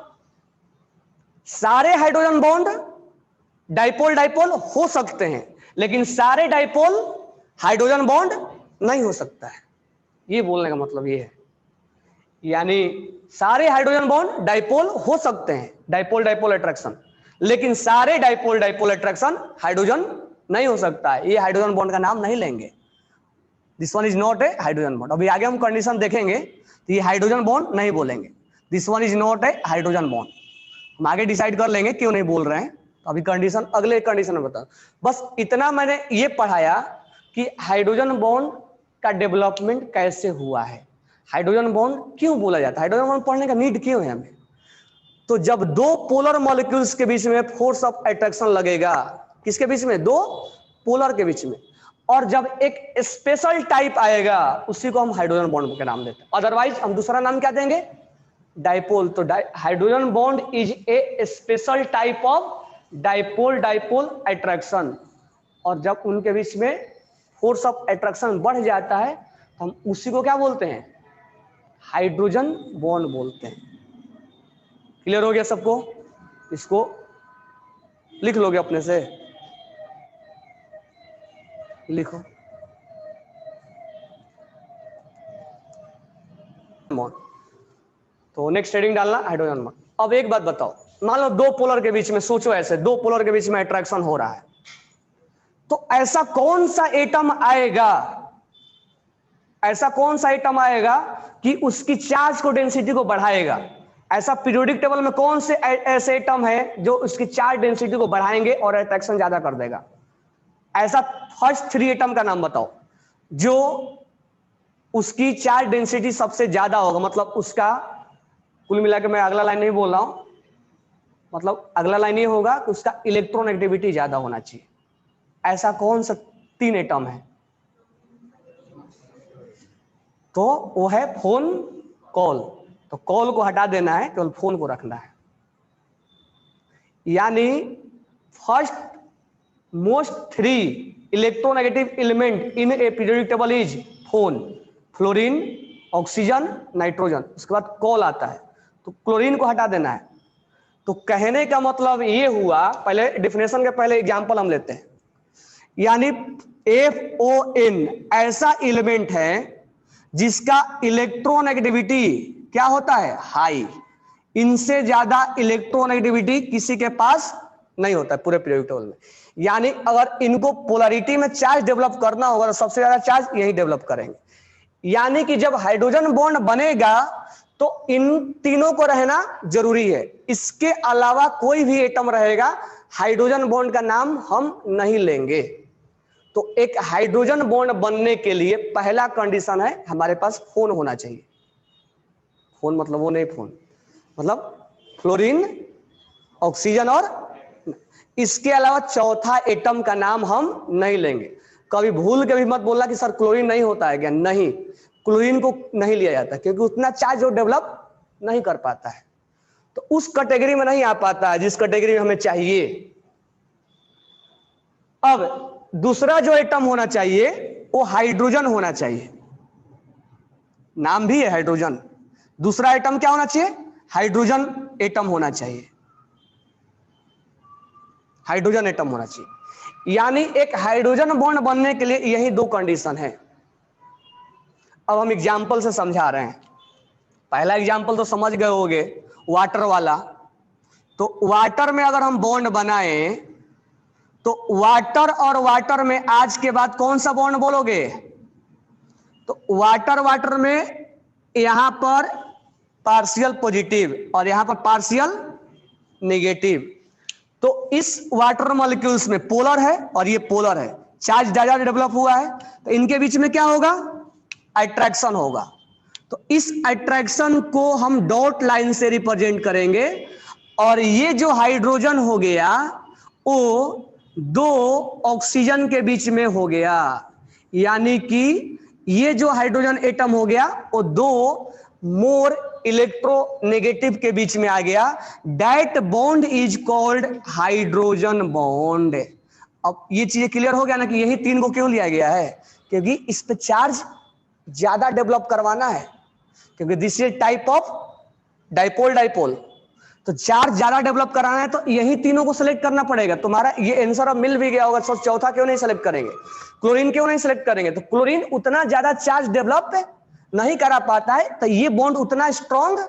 सारे हाइड्रोजन बॉन्ड डाइपोल डाइपोल हो सकते हैं, लेकिन सारे डाइपोल हाइड्रोजन बॉन्ड नहीं हो सकता है, ये बोलने का मतलब ये है। यानी सारे हाइड्रोजन बॉन्ड डाइपोल हो सकते हैं, डाइपोल डाइपोल अट्रैक्शन, लेकिन सारे डाइपोल डाइपोल अट्रैक्शन हाइड्रोजन नहीं हो सकता है, ये हाइड्रोजन बॉन्ड का नाम नहीं लेंगे। This one is not a hydrogen bond. अभी आगे हम कंडीशन देखेंगे तो ये हाइड्रोजन बॉन्ड नहीं बोलेंगे, this one is not a hydrogen bond. हम आगे डिसाइड कर लेंगे क्यों नहीं बोल रहे हैं, तो अभी कंडीशन अगले कंडीशन में बता। बस इतना मैंने ये पढ़ाया कि हाइड्रोजन बॉन्ड का डेवलपमेंट कैसे हुआ है, हाइड्रोजन बॉन्ड क्यों बोला जाता है, हाइड्रोजन बॉन्ड पढ़ने का नीड क्यों है हमें। तो जब दो पोलर मॉलिक्यूल्स के बीच में फोर्स ऑफ अट्रैक्शन लगेगा, किसके बीच में, दो पोलर के बीच में, और जब एक स्पेशल टाइप आएगा उसी को हम हाइड्रोजन बॉन्ड के नाम देते हैं, अदरवाइज हम दूसरा नाम क्या देंगे, डाइपोल। तो hydrogen bond is a special type of dipole dipole attraction, और जब उनके बीच में फोर्स ऑफ अट्रैक्शन बढ़ जाता है तो हम उसी को क्या बोलते हैं, हाइड्रोजन बॉन्ड बोलते हैं। क्लियर हो गया सबको, इसको लिख लोगे अपने से, लिखो बॉन्ड। तो नेक्स्ट हेडिंग डालना हाइड्रोजन बॉन्ड। अब एक बात बताओ, मान लो दो पोलर के बीच में, सोचो ऐसे दो पोलर के बीच में अट्रैक्शन हो रहा है, तो ऐसा कौन सा एटम आएगा, ऐसा कौन सा एटम आएगा कि उसकी चार्ज को डेंसिटी को बढ़ाएगा। ऐसा पीरियोडिक टेबल में कौन से ऐसे एटम है जो उसकी चार्ज डेंसिटी को बढ़ाएंगे और अट्रैक्शन ज्यादा कर देगा। ऐसा फर्स्ट 3 एटम का नाम बताओ जो उसकी चार्ज डेंसिटी सबसे ज्यादा होगा, मतलब उसका कुल मिलाकर, मैं अगला लाइन नहीं बोल रहा हूं, मतलब अगला लाइन ये होगा कि उसका इलेक्ट्रॉन एक्टिविटी ज्यादा होना चाहिए। ऐसा कौन सा 3 एटम है, तो वो है फोन कॉल। तो कॉल को हटा देना है, केवल फोन को रखना है। यानी first most 3 electronegative element in A periodic table is phone, fluorine, oxygen, nitrogen, उसके बाद कॉल आता है, तो क्लोरीन को हटा देना है। तो कहने का मतलब ये हुआ, पहले डिफिनेशन के पहले एग्जांपल हम लेते हैं, यानी FON ऐसा एलिमेंट है जिसका इलेक्ट्रॉन एक्टिविटी क्या होता है, हाई। इनसे ज्यादा इलेक्ट्रॉन एक्टिविटी किसी के पास नहीं होता है पूरे पीरियोडिक टेबल में। यानी अगर इनको पोलैरिटी में चार्ज डेवलप करना होगा तो सबसे ज्यादा चार्ज यही डेवलप करेंगे। यानी कि जब हाइड्रोजन बॉन्ड बनेगा तो इन तीनों को रहना जरूरी है, इसके अलावा कोई भी एटम रहेगा हाइड्रोजन बॉन्ड का नाम हम नहीं लेंगे। तो एक हाइड्रोजन बॉन्ड बनने के लिए पहला कंडीशन है हमारे पास फोन होना चाहिए। फोन मतलब वो नहीं, फोन मतलब फ्लोरीन, ऑक्सीजन, और इसके अलावा चौथा एटम का नाम हम नहीं लेंगे। कभी भूल के भी मत बोलना कि सर क्लोरीन नहीं होता है क्या, नहीं, क्लोरीन को नहीं लिया जाता क्योंकि उतना चार्ज वो डेवलप नहीं कर पाता है, तो उस कैटेगरी में नहीं आ पाता है जिस कैटेगरी में हमें चाहिए। अब दूसरा जो एटम होना चाहिए वो हाइड्रोजन होना चाहिए, नाम भी है हाइड्रोजन। दूसरा एटम क्या होना चाहिए, हाइड्रोजन एटम होना चाहिए, हाइड्रोजन एटम होना चाहिए। यानी एक हाइड्रोजन बॉन्ड बनने के लिए यही 2 कंडीशन है। अब हम एग्जाम्पल से समझा रहे हैं। पहला एग्जाम्पल तो समझ गए होंगे, वाटर वाला। तो वाटर में अगर हम बॉन्ड बनाएं तो वाटर और वाटर में आज के बाद कौन सा बॉन्ड बोलोगे? तो वाटर वाटर में यहां पर पार्शियल पॉजिटिव और यहां पर पार्शियल नेगेटिव। तो इस वाटर मॉलिक्यूल्स में पोलर है और ये पोलर है, चार्ज ज्यादा डेवलप हुआ है, तो इनके बीच में क्या होगा? अट्रैक्शन होगा। तो इस अट्रैक्शन को हम डॉट लाइन से रिप्रेजेंट करेंगे और ये जो हाइड्रोजन हो गया वो दो ऑक्सीजन के बीच में हो गया, यानी कि ये जो हाइड्रोजन एटम हो गया वो दो मोर इलेक्ट्रोनेगेटिव के बीच में आ गया। That bond is called hydrogen bond. अब ये चीजें क्लियर हो गया ना कि यही तीन को क्यों लिया गया है? क्योंकि इस पे चार्ज ज्यादा डेवलप करवाना है, क्योंकि this is type of dipole dipole, तो चार्ज ज्यादा डेवलप कराना है तो यही तीनों को सिलेक्ट करना पड़ेगा। तुम्हारा ये आंसर अब मिल भी गया होगा, तो चौथा क्यों नहीं सिलेक्ट करेंगे? क्लोरीन क्यों नहीं सिलेक्ट करेंगे? तो क्लोरीन उतना ज्यादा चार्ज डेवलप नहीं करा पाता है, तो ये बॉन्ड उतना स्ट्रांग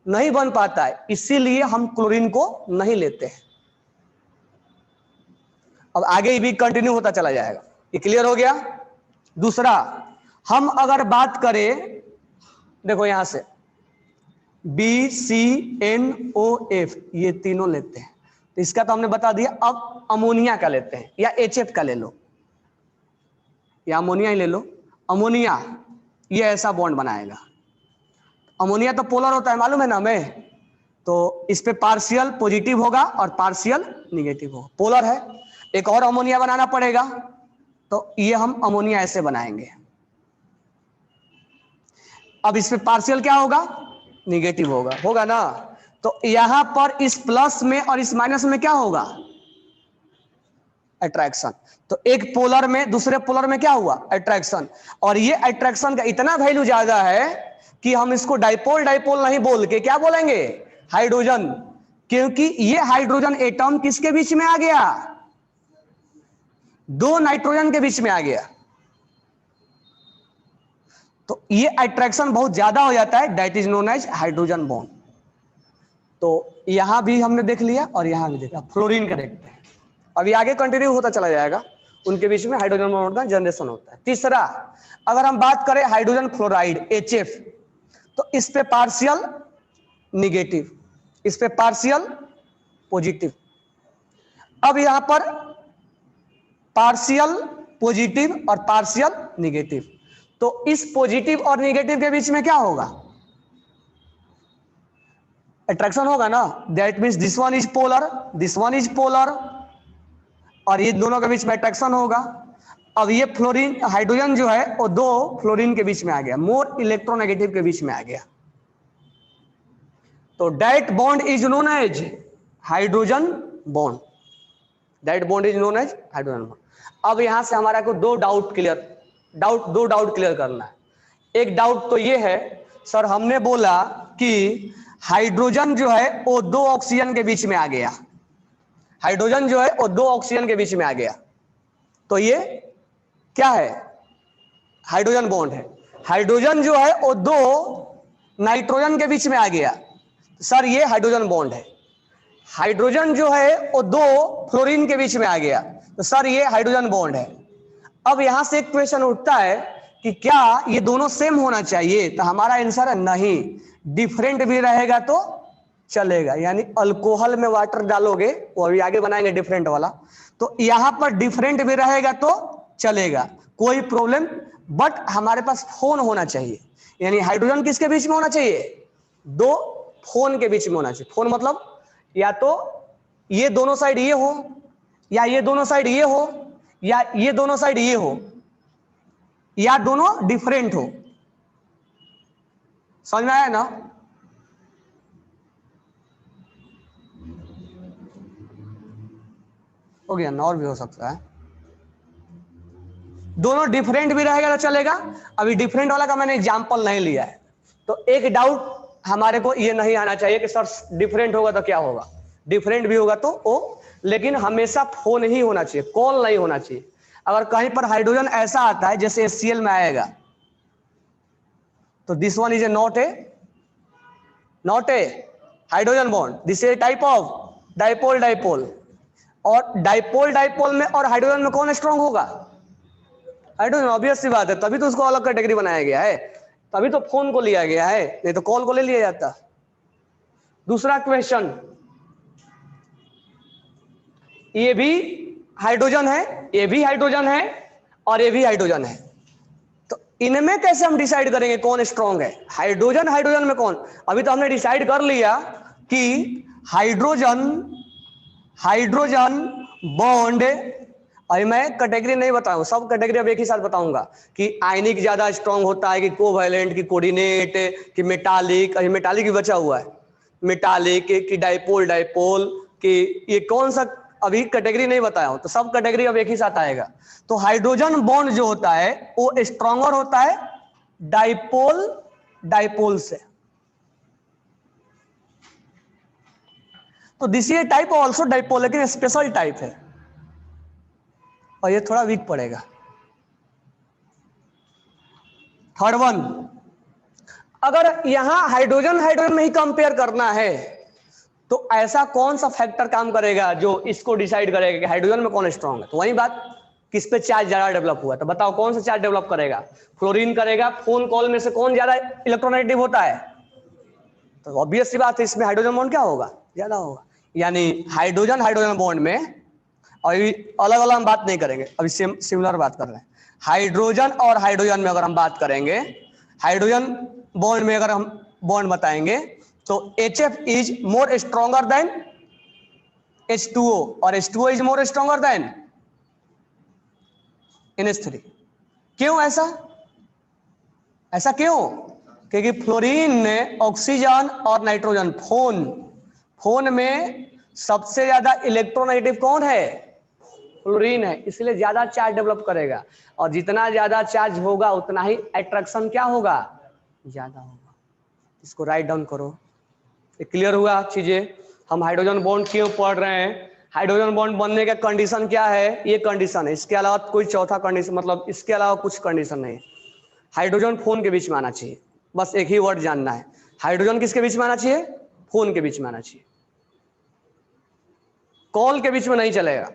नहीं बन पाता है, इसीलिए हम क्लोरीन को नहीं लेते हैं। अब आगे भी कंटिन्यू होता चला जाएगा। ये क्लियर हो गया? दूसरा, हम अगर बात करें, देखो यहां से BCNOF ये तीनों लेते हैं, तो इसका तो हमने बता दिया। अब अमोनिया का लेते हैं, या HF का ले लो, या अमोनिया ही ले लो। अमोनिया ये ऐसा बॉन्ड बनाएगा। अमोनिया तो पोलर होता है, मालूम है ना हमें? तो इस पे पार्शियल पॉजिटिव होगा और पार्शियल निगेटिव होगा, पोलर है। एक और अमोनिया बनाना पड़ेगा, तो ये हम अमोनिया ऐसे बनाएंगे। अब इस पे पार्शियल क्या होगा? निगेटिव होगा ना। तो यहां पर इस प्लस में और इस माइनस में क्या होगा? अट्रैक्शन। तो एक पोलर में दूसरे पोलर में क्या हुआ? अट्रैक्शन। और ये अट्रैक्शन का इतना वैल्यू ज्यादा है कि हम इसको डाइपोल डाइपोल नहीं बोल के क्या बोलेंगे? हाइड्रोजन। क्योंकि ये हाइड्रोजन एटम किसके बीच में आ गया? दो नाइट्रोजन के बीच में आ गया, तो ये अट्रैक्शन बहुत ज्यादा हो जाता है, that is known as hydrogen bond. तो यहां भी हमने देख लिया और यहां भी देखा। फ्लोरीन का देखते हैं, अभी आगे कंटिन्यू होता चला जाएगा। उनके बीच में हाइड्रोजन बॉन्ड का जनरेशन होता है। तीसरा, अगर हम बात करें हाइड्रोजन फ्लोराइड HF, तो इस पे पार्शियल निगेटिव, इस पे पार्शियल पॉजिटिव। अब यहां पर पार्शियल पॉजिटिव और पार्शियल निगेटिव, तो इस पॉजिटिव और निगेटिव के बीच में क्या होगा? अट्रैक्शन होगा ना। That means this one is polar, this one is polar, और ये दोनों के बीच में अट्रैक्शन होगा। अब ये फ्लोरीन हाइड्रोजन जो है वो दो फ्लोरीन के बीच में आ गया, मोर इलेक्ट्रोनेगेटिव के बीच में आ गया। तो that bond is known as hydrogen bond, that bond is known as hydrogen bond. अब यहां से हमारा को दो डाउट क्लियर करना है। एक डाउट तो ये है, सर हमने बोला कि हाइड्रोजन जो है वो दो ऑक्सीजन के बीच में आ गया, हाइड्रोजन जो है वो दो ऑक्सीजन के बीच में आ गया, तो ये क्या है? हाइड्रोजन बॉन्ड है। हाइड्रोजन जो है वो दो नाइट्रोजन के बीच में आ गया, सर ये हाइड्रोजन बॉन्ड है। हाइड्रोजन जो है वो दो फ्लोरीन के बीच में आ गया, तो सर ये हाइड्रोजन बॉन्ड है। अब यहां से एक क्वेश्चन उठता है कि क्या ये दोनों सेम होना चाहिए? तो हमारा आंसर है नहीं, डिफरेंट भी रहेगा तो चलेगा। यानी अल्कोहल में वाटर डालोगे, वो अभी आगे बनाएंगे डिफरेंट वाला, तो यहां पर डिफरेंट भी रहेगा तो चलेगा, कोई प्रॉब्लम। बट हमारे पास फोन होना चाहिए, यानी हाइड्रोजन किसके बीच में होना चाहिए? दो फोन के बीच में होना चाहिए। फोन मतलब या तो ये दोनों साइड ये हो, या ये दोनों साइड ये हो, या ये दोनों साइड ये हो, या दोनों डिफरेंट हो। समझ में आया ना? हो गया ना? और भी हो सकता है, दोनों डिफरेंट भी रहेगा तो चलेगा। अभी डिफरेंट वाला का मैंने एग्जांपल नहीं लिया है, तो एक डाउट हमारे को ये नहीं आना चाहिए कि सर डिफरेंट होगा तो क्या होगा। डिफरेंट भी होगा तो ओ, लेकिन हमेशा फोन ही होना चाहिए, कॉल नहीं होना चाहिए। अगर कहीं पर हाइड्रोजन ऐसा आता है जैसे HCl में आएगा, तो this one is a not a hydrogen bond, this is type of dipole dipole. और डाइपोल डाइपोल में और हाइड्रोजन में कौन स्ट्रांग होगा? हाइड्रोजन, ऑब्वियस सी बात है, तभी तो उसको अलग कैटेगरी बनाया गया है, तभी तो फोन को लिया गया है, नहीं तो कॉल को ले लिया जाता। दूसरा क्वेश्चन, ये भी हाइड्रोजन है, ये भी हाइड्रोजन है और ये भी हाइड्रोजन है, तो इनमें कैसे हम डिसाइड करेंगे कौन स्ट्रांग है? हाइड्रोजन हाइड्रोजन में कौन? अभी तो हमने डिसाइड कर लिया कि हाइड्रोजन हाइड्रोजन बॉन्ड, अभी मैं कैटेगरी नहीं बताऊं, सब कैटेगरी अब एक ही साथ बताऊंगा कि आयनिक ज्यादा स्ट्रांग होता है कि कोवैलेंट कि कोऑर्डिनेट कि मेटालिक, अभी मेटालिक भी बचा हुआ है, मेटालिक कि डाइपोल डाइपोल कि ये कौन सा, अभी कैटेगरी नहीं बताया हूं, तो सब कैटेगरी अब एक ही साथ आएगा। तो हाइड्रोजन बॉन्ड जो होता है वो स्ट्रांगर होता है डाइपोल डाइपोल से। तो दिस ये टाइप ऑल्सो डाइपोल, लेकिन स्पेशल टाइप है और ये थोड़ा वीक पड़ेगा। थर्ड वन, अगर यहां हाइड्रोजन हाइड्रोजन में ही कंपेयर करना है तो ऐसा कौन सा फैक्टर काम करेगा जो इसको डिसाइड करेगा कि हाइड्रोजन में कौन स्ट्रांग है? तो वही बात, किस पे चार्ज ज्यादा डेवलप हुआ, तो बताओ कौन सा चार्ज डेवलप करेगा? फ्लोरीन करेगा। फोन कॉल में से कौन ज्यादा इलेक्ट्रोनेगेटिव होता है? तो ऑब्वियस सी बात है, इसमें हाइड्रोजन बॉन्ड क्या होगा? ज्यादा होगा। यानी हाइड्रोजन हाइड्रोजन बॉन्ड में, अभी अलग अलग हम बात नहीं करेंगे, अभी सिमिलर बात कर रहे हैं। हाइड्रोजन और हाइड्रोजन में अगर हम बात करेंगे, हाइड्रोजन बॉन्ड में अगर हम बॉन्ड बताएंगे तो HF is more stronger than H2O और H2O is more stronger than NH3। क्यों ऐसा? ऐसा क्यों? क्योंकि फ्लोरीन ने ऑक्सीजन और नाइट्रोजन, फोन में सबसे ज्यादा इलेक्ट्रोनेगेटिव कौन है? फ्लोरीन है, इसलिए ज्यादा चार्ज डेवलप करेगा, और जितना ज्यादा चार्ज होगा उतना ही अट्रैक्शन क्या होगा? ज्यादा होगा। इसको राइट डाउन करो। क्लियर हुआ चीजें? हम हाइड्रोजन बॉन्ड क्यों पढ़ रहे हैं, हाइड्रोजन बॉन्ड बनने का कंडीशन क्या है, ये कंडीशन है, इसके अलावा कोई चौथा कंडीशन, मतलब इसके अलावा कुछ कंडीशन नहीं। हाइड्रोजन फोन के बीच में आना चाहिए, बस एक ही वर्ड जानना है, हाइड्रोजन किसके बीच में आना चाहिए? फोन के बीच में आना चाहिए, कॉल के बीच में नहीं चलेगा,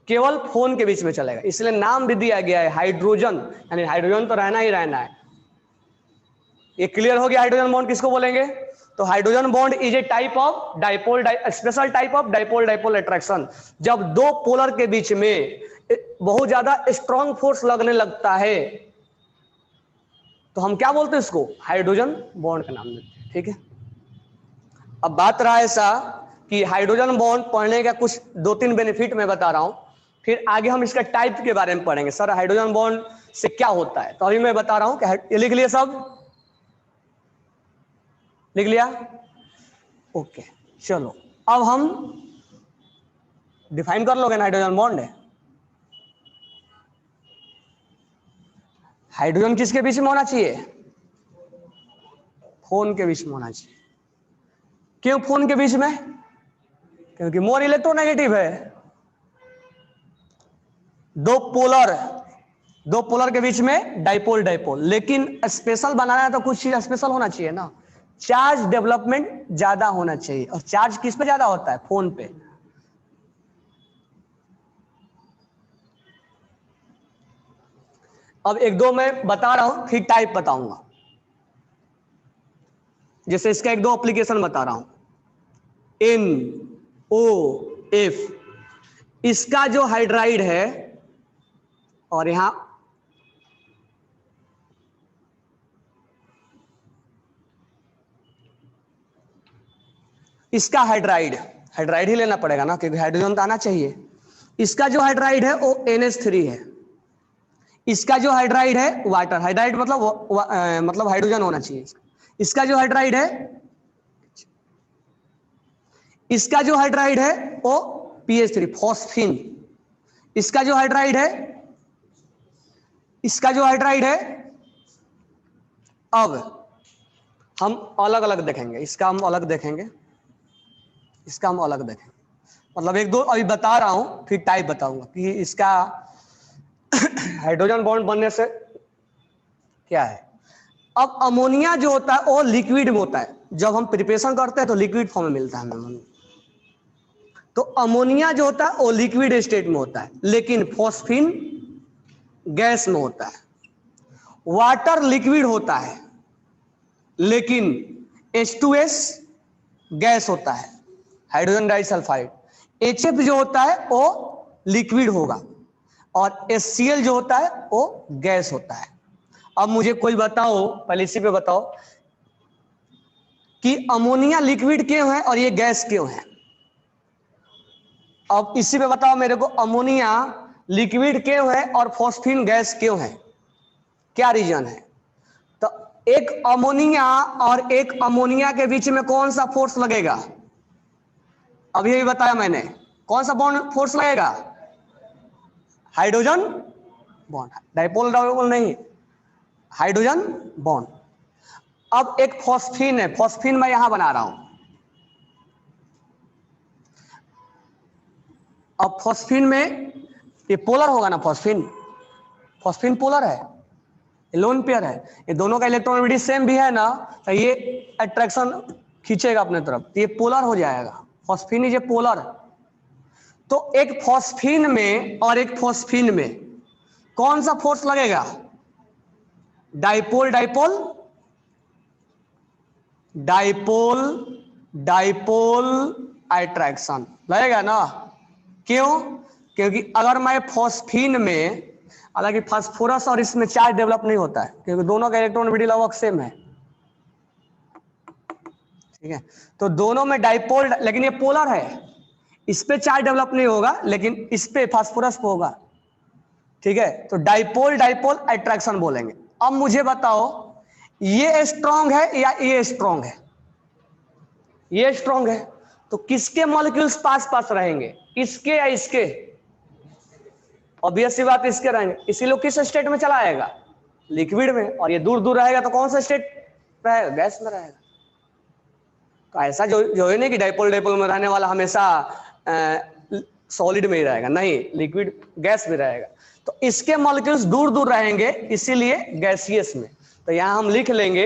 केवल फोन के बीच में चलेगा। इसलिए नाम भी दिया गया है हाइड्रोजन, यानी हाइड्रोजन तो रहना ही रहना है। ये क्लियर हो गया? हाइड्रोजन बॉन्ड किसको बोलेंगे? तो hydrogen bond is a type of dipole, special type of dipole dipole attraction. जब दो पोलर के बीच में बहुत ज्यादा स्ट्रॉन्ग फोर्स लगने लगता है तो हम क्या बोलते हैं इसको? हाइड्रोजन बॉन्ड का नाम देते हैं। ठीक है, अब बात रहा ऐसा कि हाइड्रोजन बॉन्ड पढ़ने का कुछ 2-3 बेनिफिट मैं बता रहा हूं, फिर आगे हम इसका टाइप के बारे में पढ़ेंगे। सर हाइड्रोजन बॉन्ड से क्या होता है, तो अभी मैं बता रहा हूं कि ये लिख लिया, सब लिख लिया? ओके, चलो अब हम डिफाइन कर लोगे ना हाइड्रोजन बॉन्ड है। हाइड्रोजन किसके बीच में होना चाहिए? फोन के बीच में होना चाहिए। क्यों फोन के बीच में? क्योंकि मोर इलेक्ट्रोनेगेटिव है। दो पोलर के बीच में डाइपोल डाइपोल, लेकिन स्पेशल बनाना है तो कुछ चीज स्पेशल होना चाहिए ना, चार्ज डेवलपमेंट ज्यादा होना चाहिए, और चार्ज किस पे ज्यादा होता है? फोन पे। अब एक दो मैं बता रहा हूं, फिर टाइप बताऊंगा। जैसे इसका एक दो एप्लीकेशन बता रहा हूं, NOF, इसका जो हाइड्राइड है, और यहां इसका हाइड्राइड ही लेना पड़ेगा ना, क्योंकि हाइड्रोजन तो आना चाहिए। इसका जो हाइड्राइड है वो NH3 है, इसका जो हाइड्राइड है वाटर, हाइड्राइड मतलब हाइड्रोजन होना चाहिए। इसका जो हाइड्राइड है, इसका जो हाइड्राइड है वो PH3 फॉस्फीन। इसका जो हाइड्राइड है, इसका जो हाइड्राइड है, अब हम अलग अलग देखेंगे, इसका हम अलग देखेंगे, इसका हम अलग देखेंगे, मतलब एक दो अभी बता रहा हूं, फिर टाइप बताऊंगा कि इसका हाइड्रोजन बॉन्ड बनने से क्या है। अब अमोनिया जो होता है वो लिक्विड में होता है, जब हम प्रिपरेशन करते हैं तो लिक्विड फॉर्म में मिलता है हमें। तो अमोनिया जो होता है वो लिक्विड स्टेट में होता है, लेकिन फॉस्फीन गैस में होता है। वाटर लिक्विड होता है, लेकिन H2S गैस होता है, हाइड्रोजन डाइसल्फाइड। HF जो होता है वो लिक्विड होगा, और HCl जो होता है वो गैस होता है। अब मुझे कोई बताओ, पहले इसी पे बताओ कि अमोनिया लिक्विड क्यों है और ये गैस क्यों है। अब इसी पे बताओ मेरे को, अमोनिया लिक्विड क्यों है और फॉस्फीन गैस क्यों है, क्या रीजन है। तो एक अमोनिया और एक अमोनिया के बीच में कौन सा फोर्स लगेगा, अभी यही बताया मैंने, कौन सा बॉन्ड फोर्स लगेगा, हाइड्रोजन बॉन्ड, डाइपोल डाइपोल नहीं, हाइड्रोजन बॉन्ड। अब एक फॉस्फीन है, फॉस्फीन मैं यहां बना रहा हूं। अब फॉस्फीन में ये पोलर होगा ना, फॉस्फीन, फॉस्फीन पोलर है, लोन पेयर है, ये दोनों का इलेक्ट्रॉनिक सेम भी है ना, तो ये अट्रैक्शन खींचेगा अपने तरफ, तो ये पोलर हो जाएगा, फॉस्फीन इज ए पोलर। तो एक फॉस्फीन में और एक फॉस्फीन में कौन सा फोर्स लगेगा, dipole dipole dipole dipole attraction लगेगा ना। क्यों, क्योंकि अगर मैं फॉस्फीन में, हालांकि फास्फोरस और इसमें चार्ज डेवलप नहीं होता है क्योंकि दोनों का इलेक्ट्रॉन लगभग सेम है, ठीक है, तो दोनों में डाइपोल, लेकिन ये पोलर है, इस पे चार्ज डेवलप नहीं होगा लेकिन इस पे फास्फोरस पे होगा, ठीक है, तो डाइपोल डाइपोल अट्रैक्शन बोलेंगे। अब मुझे बताओ ये स्ट्रांग है या ये स्ट्रांग है, ये स्ट्रांग है, तो किसके मॉलिक्यूल्स पास पास रहेंगे, इसके या इसके, ऑब्वियस सी बात इसके रहेंगे, इसीलिए किस स्टेट में चला आएगा, लिक्विड में, और ये दूर दूर रहेगा तो कौन सा स्टेट रहेगा, गैस में रहेगा। तो ऐसा जो है नहीं कि डाइपोल डाइपोल में रहने वाला हमेशा सॉलिड में ही रहेगा, नहीं, लिक्विड गैस में रहेगा। तो इसके मॉलिक्यूल्स दूर दूर रहेंगे, इसीलिए गैसियस में। तो यहां हम लिख लेंगे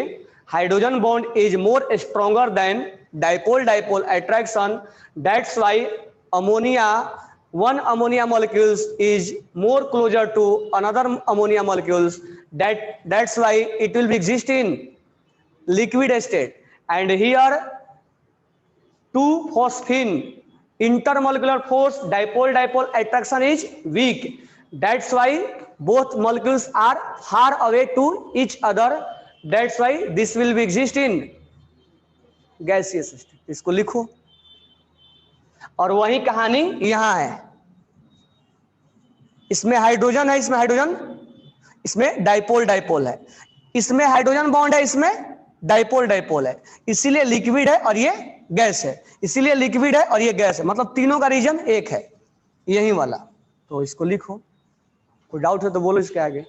hydrogen bond is more stronger than dipole dipole attraction, that's why ammonia, one ammonia molecules is more closer to another ammonia molecules, that's why it will be exist in liquid state. And here two phosphine intermolecular force dipole dipole attraction is weak, that's why both molecules are far away to each other, that's why this will be exist in gaseous state। इसको लिखो, और वही कहानी यहां है, इसमें hydrogen है, इसमें हाइड्रोजन, इसमें डाइपोल डाइपोल है, इसमें हाइड्रोजन बॉन्ड है, इसमें डाइपोल डाइपोल है, इसीलिए लिक्विड है और ये गैस है, इसीलिए लिक्विड है और ये गैस है, मतलब तीनों का रीजन एक है, यही वाला। तो इसको लिखो, कोई डाउट है तो बोलो इसके आगे,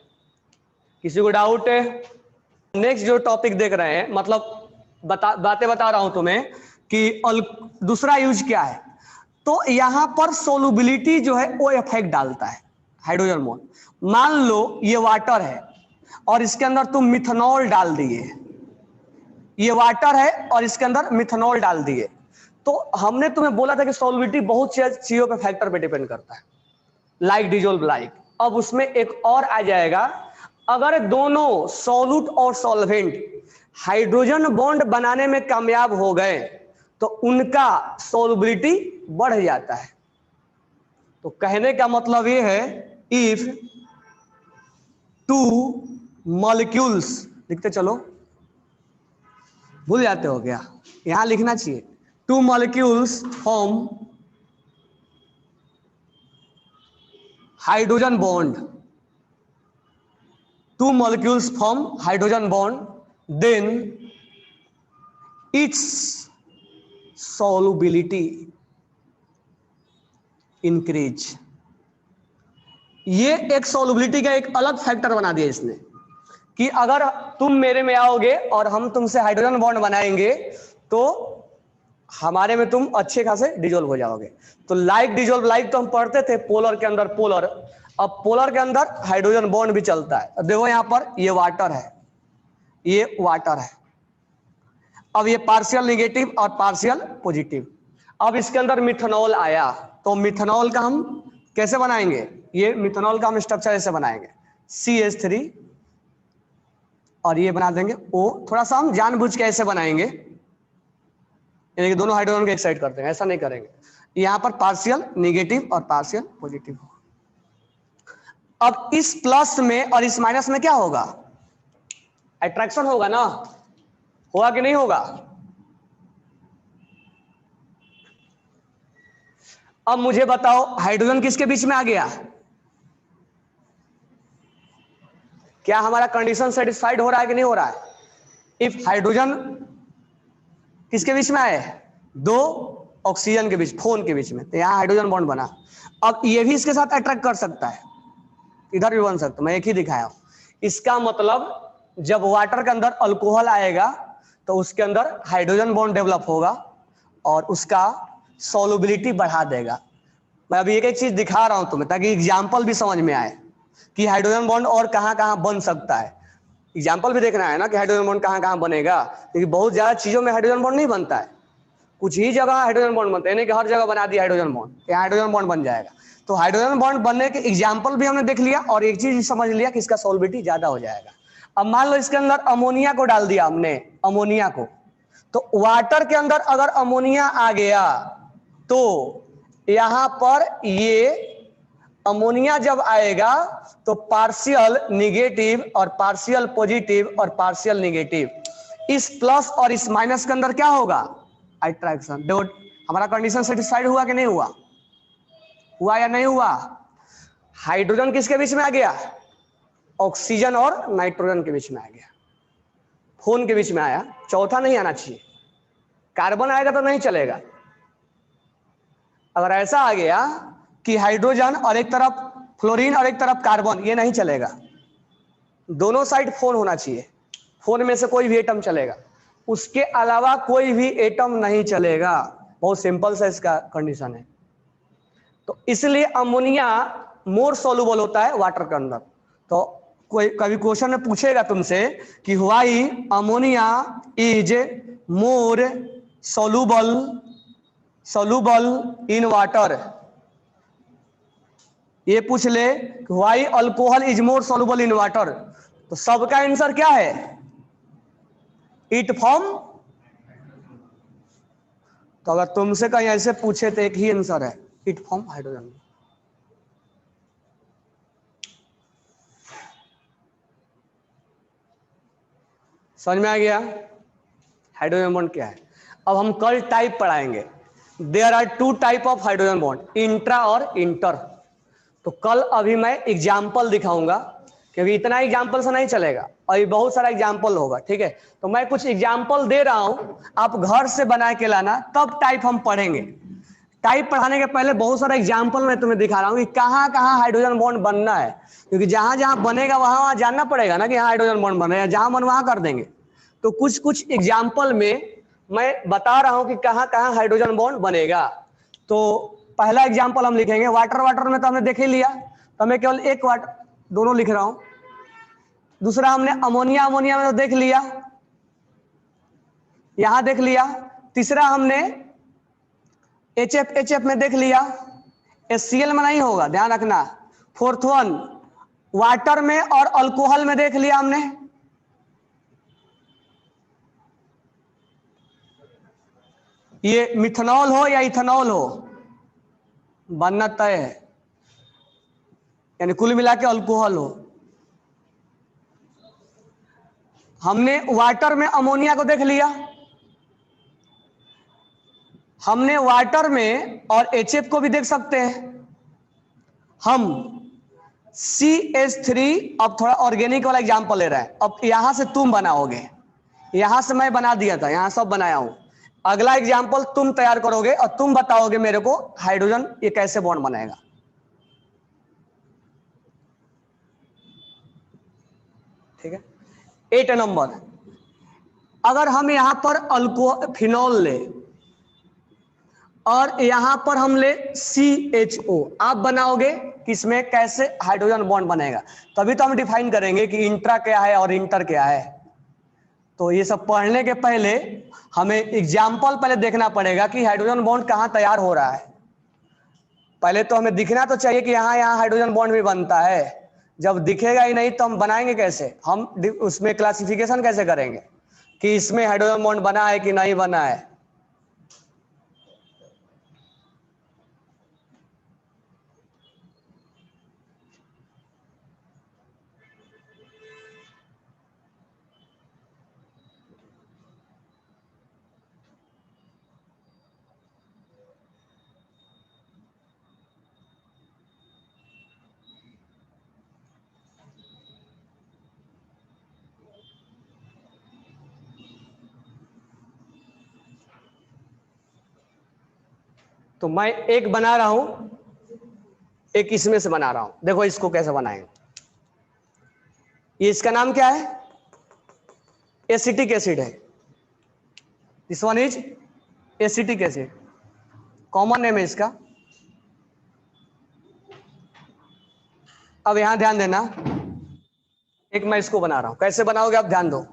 किसी को डाउट है। नेक्स्ट जो टॉपिक देख रहे हैं, मतलब बातें बता रहा हूं तुम्हें कि दूसरा यूज क्या है। तो यहां पर सोलुबिलिटी जो है वो इफेक्ट डालता है हाइड्रोजन बॉन्ड। मान लो ये वाटर है और इसके अंदर तुम मिथनॉल डाल दिए, ये वाटर है और इसके अंदर मिथनॉल डाल दिए, तो हमने तुम्हें बोला था कि सोलुबिलिटी बहुत चीजों पे फैक्टर पे डिपेंड करता है, लाइक डिजोल्व लाइक। अब उसमें एक और आ जाएगा, अगर दोनों सॉल्यूट और सॉल्वेंट हाइड्रोजन बॉन्ड बनाने में कामयाब हो गए तो उनका सोलुबिलिटी बढ़ जाता है। तो कहने का मतलब ये है, इफ टू मॉलिक्यूल्स, लिखते चलो, भूल जाते हो क्या, यहां लिखना चाहिए, two molecules form hydrogen bond, two molecules form hydrogen bond, then its solubility increase। ये एक solubility का एक अलग फैक्टर बना दिया इसने, कि अगर तुम मेरे में आओगे और हम तुमसे हाइड्रोजन बॉन्ड बनाएंगे तो हमारे में तुम अच्छे खासे डिजोल्व हो जाओगे। तो लाइक डिजोल्व लाइक तो हम पढ़ते थे, पोलर के अंदर पोलर, अब पोलर के अंदर हाइड्रोजन बॉन्ड भी चलता है। देखो यहां पर ये वाटर है, ये वाटर है, अब ये पार्शियल नेगेटिव और पार्शियल पॉजिटिव। अब इसके अंदर मिथेनॉल आया, तो मिथेनॉल का हम कैसे बनाएंगे, ये मिथेनॉल का हम स्ट्रक्चर ऐसे बनाएंगे, CH3 और ये बना देंगे O। थोड़ा सा हम जानबूझ के ऐसे बनाएंगे, यानी कि दोनों हाइड्रोजन को एक्साइट करते हैं, ऐसा नहीं करेंगे। यहां पर पार्शियल नेगेटिव और पार्शियल पॉजिटिव। अब इस प्लस में और इस माइनस में क्या होगा, अट्रैक्शन होगा ना, होगा कि नहीं होगा। अब मुझे बताओ हाइड्रोजन किसके बीच में आ गया, क्या हमारा कंडीशन सेटिस्फाइड हो रहा है कि नहीं हो रहा है। इफ हाइड्रोजन किसके बीच में आए, दो ऑक्सीजन के बीच, फोन के बीच में, तो यहां हाइड्रोजन बॉन्ड बना। अब ये भी इसके साथ अट्रैक्ट कर सकता है, इधर भी बन सकता, मैं एक ही दिखाया हूं। इसका मतलब जब वाटर के अंदर अल्कोहल आएगा तो उसके अंदर हाइड्रोजन बॉन्ड डेवलप होगा और उसका सॉल्युबिलिटी बढ़ा देगा। मैं अभी एक एक चीज दिखा रहा हूं तुम्हें ताकि एग्जाम्पल भी समझ में आए कि हाइड्रोजन बॉन्ड और कहां कहां बन सकता है। एग्जाम्पल भी देखना है ना कि हाइड्रोजन बॉन्ड कहां कहां बनेगा, क्योंकि बहुत ज्यादा चीजों में हाइड्रोजन बॉन्ड नहीं बनता है, कुछ ही जगह हाइड्रोजन बॉन्ड बनता है, यानी कि हर जगह बना दिया हाइड्रोजन बॉन्ड, यहाँ हाइड्रोजन बॉन्ड बन जाएगा। तो हाइड्रोजन बॉन्ड बनने के एग्जाम्पल भी हमने देख लिया और एक चीज समझ लिया कि इसका सॉल्युबिलिटी ज्यादा हो जाएगा। अब मान लो इसके अंदर अमोनिया को डाल दिया हमने, अमोनिया को, तो वाटर के अंदर अगर अमोनिया आ गया तो यहां पर ये अमोनिया जब आएगा तो पार्शियल निगेटिव और पार्शियल पॉजिटिव और पार्शियल निगेटिव, इस प्लस और इस माइनस के अंदर क्या होगा, अट्रैक्शन। देखो हमारा कंडीशन सेटिस्फाइड हुआ कि नहीं हुआ, हुआ या नहीं हुआ। हाइड्रोजन किसके बीच में आ गया, ऑक्सीजन और नाइट्रोजन के बीच में आ गया, फोन के बीच में आया, चौथा नहीं आना चाहिए। कार्बन आएगा तो नहीं चलेगा। अगर ऐसा आ गया कि हाइड्रोजन और एक तरफ फ्लोरीन और एक तरफ कार्बन, ये नहीं चलेगा, दोनों साइड फोन होना चाहिए, फोन में से कोई भी एटम चलेगा, उसके अलावा कोई भी एटम नहीं चलेगा। बहुत सिंपल सा इसका कंडीशन है। तो इसलिए अमोनिया मोर सॉल्युबल होता है वाटर के अंदर। तो कोई कभी क्वेश्चन में पूछेगा तुमसे कि why ammonia is more soluble in water, ये पूछ ले why alcohol is more soluble in water, तो सबका आंसर क्या है, इट फॉर्म। तो अगर तुमसे कहीं ऐसे पूछे तो एक ही आंसर है, इट फॉर्म हाइड्रोजन। समझ में आ गया हाइड्रोजन बॉन्ड क्या है। अब हम कल टाइप पढ़ाएंगे। There are two type of hydrogen bond, intra और इंटर। तो कल अभी मैं एग्जाम्पल दिखाऊंगा, क्योंकि इतना एग्जाम्पल से नहीं चलेगा, अभी बहुत सारा एग्जाम्पल होगा, ठीक है। तो मैं कुछ एग्जाम्पल दे रहा हूं, आप घर से बना के लाना, तब टाइप हम पढ़ेंगे। टाइप पढ़ाने के पहले बहुत सारा एग्जाम्पल मैं तुम्हें दिखा रहा हूं कि कहां कहां हाइड्रोजन बॉन्ड बनना है, क्योंकि जहां जहां बनेगा वहां वहां जानना पड़ेगा ना कि यहाँ हाइड्रोजन बॉन्ड बन रहा है, जहां मन वहां कर देंगे। तो कुछ कुछ एग्जाम्पल में मैं बता रहा हूं कि कहां कहां हाइड्रोजन बॉन्ड बनेगा। तो पहला एग्जाम्पल हम लिखेंगे वाटर, वाटर में तो हमने देख ही लिया, तो मैं केवल एक वाटर दोनों लिख रहा हूं। दूसरा हमने अमोनिया, अमोनिया में तो देख लिया, यहां देख लिया। तीसरा हमने HF, HF में देख लिया, HCl में नहीं होगा, ध्यान रखना। फोर्थ वन वाटर में और अल्कोहल में देख लिया हमने। ये मिथेनॉल हो या इथेनॉल हो बनना तय है, यानी कुल मिला के अल्कोहल हो। हमने वाटर में अमोनिया को देख लिया, हमने वाटर में और HF को भी देख सकते हैं। हम CH3, अब थोड़ा ऑर्गेनिक वाला एग्जांपल ले रहा है। अब यहां से तुम बनाओगे, यहां से मैं बना दिया था, यहां सब बनाया हूं। अगला एग्जांपल तुम तैयार करोगे और तुम बताओगे मेरे को हाइड्रोजन ये कैसे बॉन्ड बनाएगा। ठीक है। 8 नंबर, अगर हम यहां पर फिनॉल ले और यहां पर हम ले CHO, आप बनाओगे किसमें कैसे हाइड्रोजन बॉन्ड बनेगा, तभी तो हम डिफाइन करेंगे कि इंट्रा क्या है और इंटर क्या है। तो ये सब पढ़ने के पहले हमें एग्जाम्पल पहले देखना पड़ेगा कि हाइड्रोजन बॉन्ड कहाँ तैयार हो रहा है। पहले तो हमें दिखना तो चाहिए कि यहाँ यहाँ हाइड्रोजन बॉन्ड भी बनता है। जब दिखेगा ही नहीं तो हम बनाएंगे कैसे, हम उसमें क्लासिफिकेशन कैसे करेंगे कि इसमें हाइड्रोजन बॉन्ड बना है कि नहीं बना है। तो मैं एक बना रहा हूं, एक इसमें से बना रहा हूं। देखो इसको कैसे बनाएंगे। ये इसका नाम क्या है, एसिटिक एसिड है। This one is acetic acid, common name है इसका। अब यहां ध्यान देना, एक मैं इसको बना रहा हूं, कैसे बनाओगे आप ध्यान दो।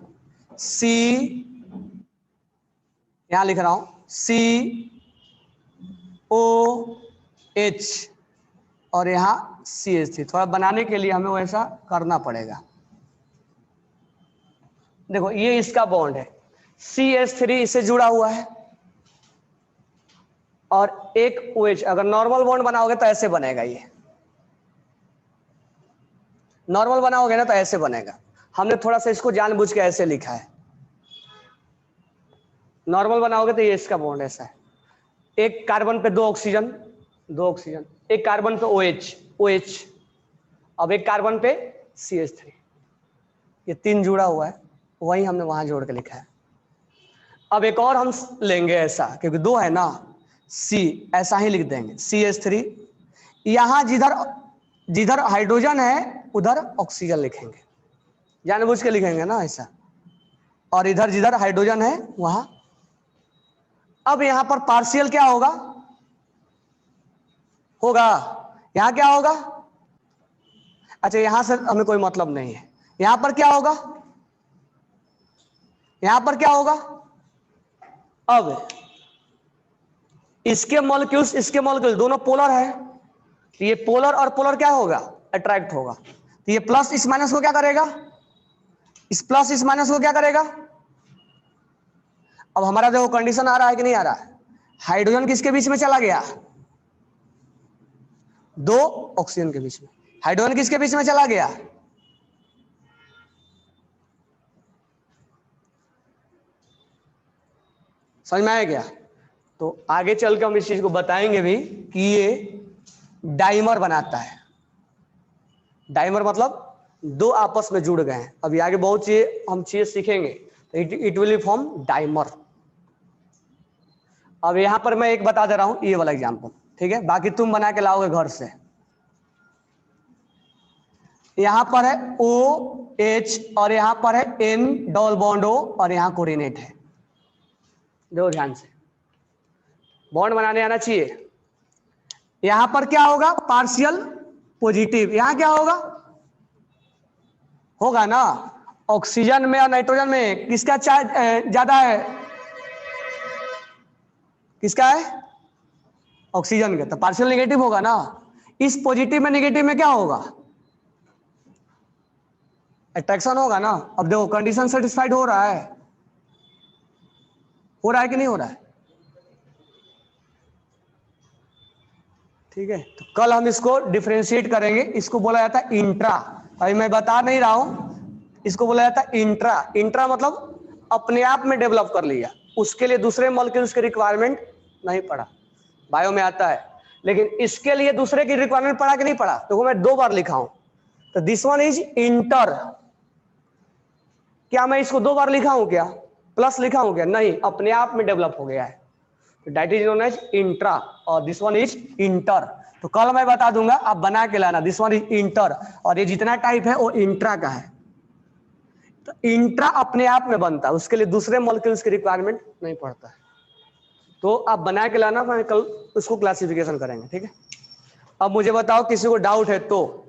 सी, यहां लिख रहा हूं COH और यहां CH3। थोड़ा बनाने के लिए हमें वैसा करना पड़ेगा। देखो ये इसका बॉन्ड है, CH3 इससे जुड़ा हुआ है और एक OH। अगर नॉर्मल बॉन्ड बनाओगे तो ऐसे बनेगा, ये नॉर्मल बनाओगे ना तो ऐसे बनेगा। हमने थोड़ा सा इसको जानबूझ के ऐसे लिखा है। नॉर्मल बनाओगे तो ये इसका बॉन्ड ऐसा है, एक कार्बन पे दो ऑक्सीजन, एक कार्बन पे OH, अब एक कार्बन पे CH3, ये 3 जुड़ा हुआ है, वही हमने वहां जोड़ के लिखा है। अब एक और हम लेंगे ऐसा, क्योंकि 2 है ना, C ऐसा ही लिख देंगे CH3। यहां जिधर हाइड्रोजन है उधर ऑक्सीजन लिखेंगे, जानबूझ के लिखेंगे ना ऐसा, और इधर जिधर हाइड्रोजन है वहां। अब यहां पर पार्शियल क्या होगा, यहां क्या होगा, अच्छा यहां से हमें कोई मतलब नहीं है। यहां पर क्या होगा, अब इसके मॉलिक्यूल्स दोनों पोलर है, तो ये पोलर और पोलर क्या होगा, अट्रैक्ट होगा। तो ये प्लस इस माइनस को क्या करेगा, इस प्लस इस माइनस को क्या करेगा। अब हमारा देखो कंडीशन आ रहा है कि नहीं आ रहा है, हाइड्रोजन किसके बीच में चला गया, 2 ऑक्सीजन के बीच में। हाइड्रोजन किसके बीच में चला गया, समझ में आया क्या। तो आगे चल के हम इस चीज को बताएंगे भी कि ये डाइमर बनाता है। डाइमर मतलब 2 आपस में जुड़ गए हैं। अभी आगे बहुत चीजें सीखेंगे, तो इट विल फॉर्म डाइमर। अब यहां पर मैं एक बता दे रहा हूं, ये वाला एग्जांपल, ठीक है, बाकी तुम बना के लाओगे घर से। यहां पर है OH और यहां पर है N डबल बॉन्ड O और यहां कोऑर्डिनेट है। देखो ध्यान से, बॉन्ड बनाने आना चाहिए। यहां पर क्या होगा, पार्शियल पॉजिटिव। यहां क्या होगा ना, ऑक्सीजन में और नाइट्रोजन में किसका चार्ज ज्यादा है, किसका है, ऑक्सीजन का, तो पार्शियल नेगेटिव होगा ना। इस पॉजिटिव में नेगेटिव में क्या होगा, अट्रैक्शन होगा ना। अब देखो कंडीशन सेटिस्फाइड हो रहा है कि नहीं हो रहा है, ठीक है। तो कल हम इसको डिफरेंशिएट करेंगे, इसको बोला जाता है इंट्रा। अभी मैं बता नहीं रहा हूं, इसको बोला जाता है इंट्रा। इंट्रा मतलब अपने आप में डेवलप कर लिया, उसके लिए दूसरे मॉलिक्यूल्स की रिक्वायरमेंट नहीं पड़ा। बायो में आता है, लेकिन इसके लिए दूसरे की रिक्वायरमेंट पड़ा कि नहीं पड़ा। तो मैं 2 बार लिखा हूं, तो दिस वन इज इंटर। क्या मैं इसको 2 बार लिखा हूं क्या, प्लस लिखा हूं क्या, नहीं, अपने आप में डेवलप हो गया है। That is known as intra और दिस वन इज इंटर। तो कल मैं बता दूंगा, आप बना के लाना, दिस वन इज इंटर और ये जितना टाइप है वो इंट्रा का है। तो इंट्रा अपने आप में बनता है, उसके लिए दूसरे मॉलिक्यूल्स की रिक्वायरमेंट नहीं पड़ता है। तो आप बना के लाना, मैं कल उसको क्लासिफिकेशन करेंगे, ठीक है। अब मुझे बताओ किसी को डाउट है तो।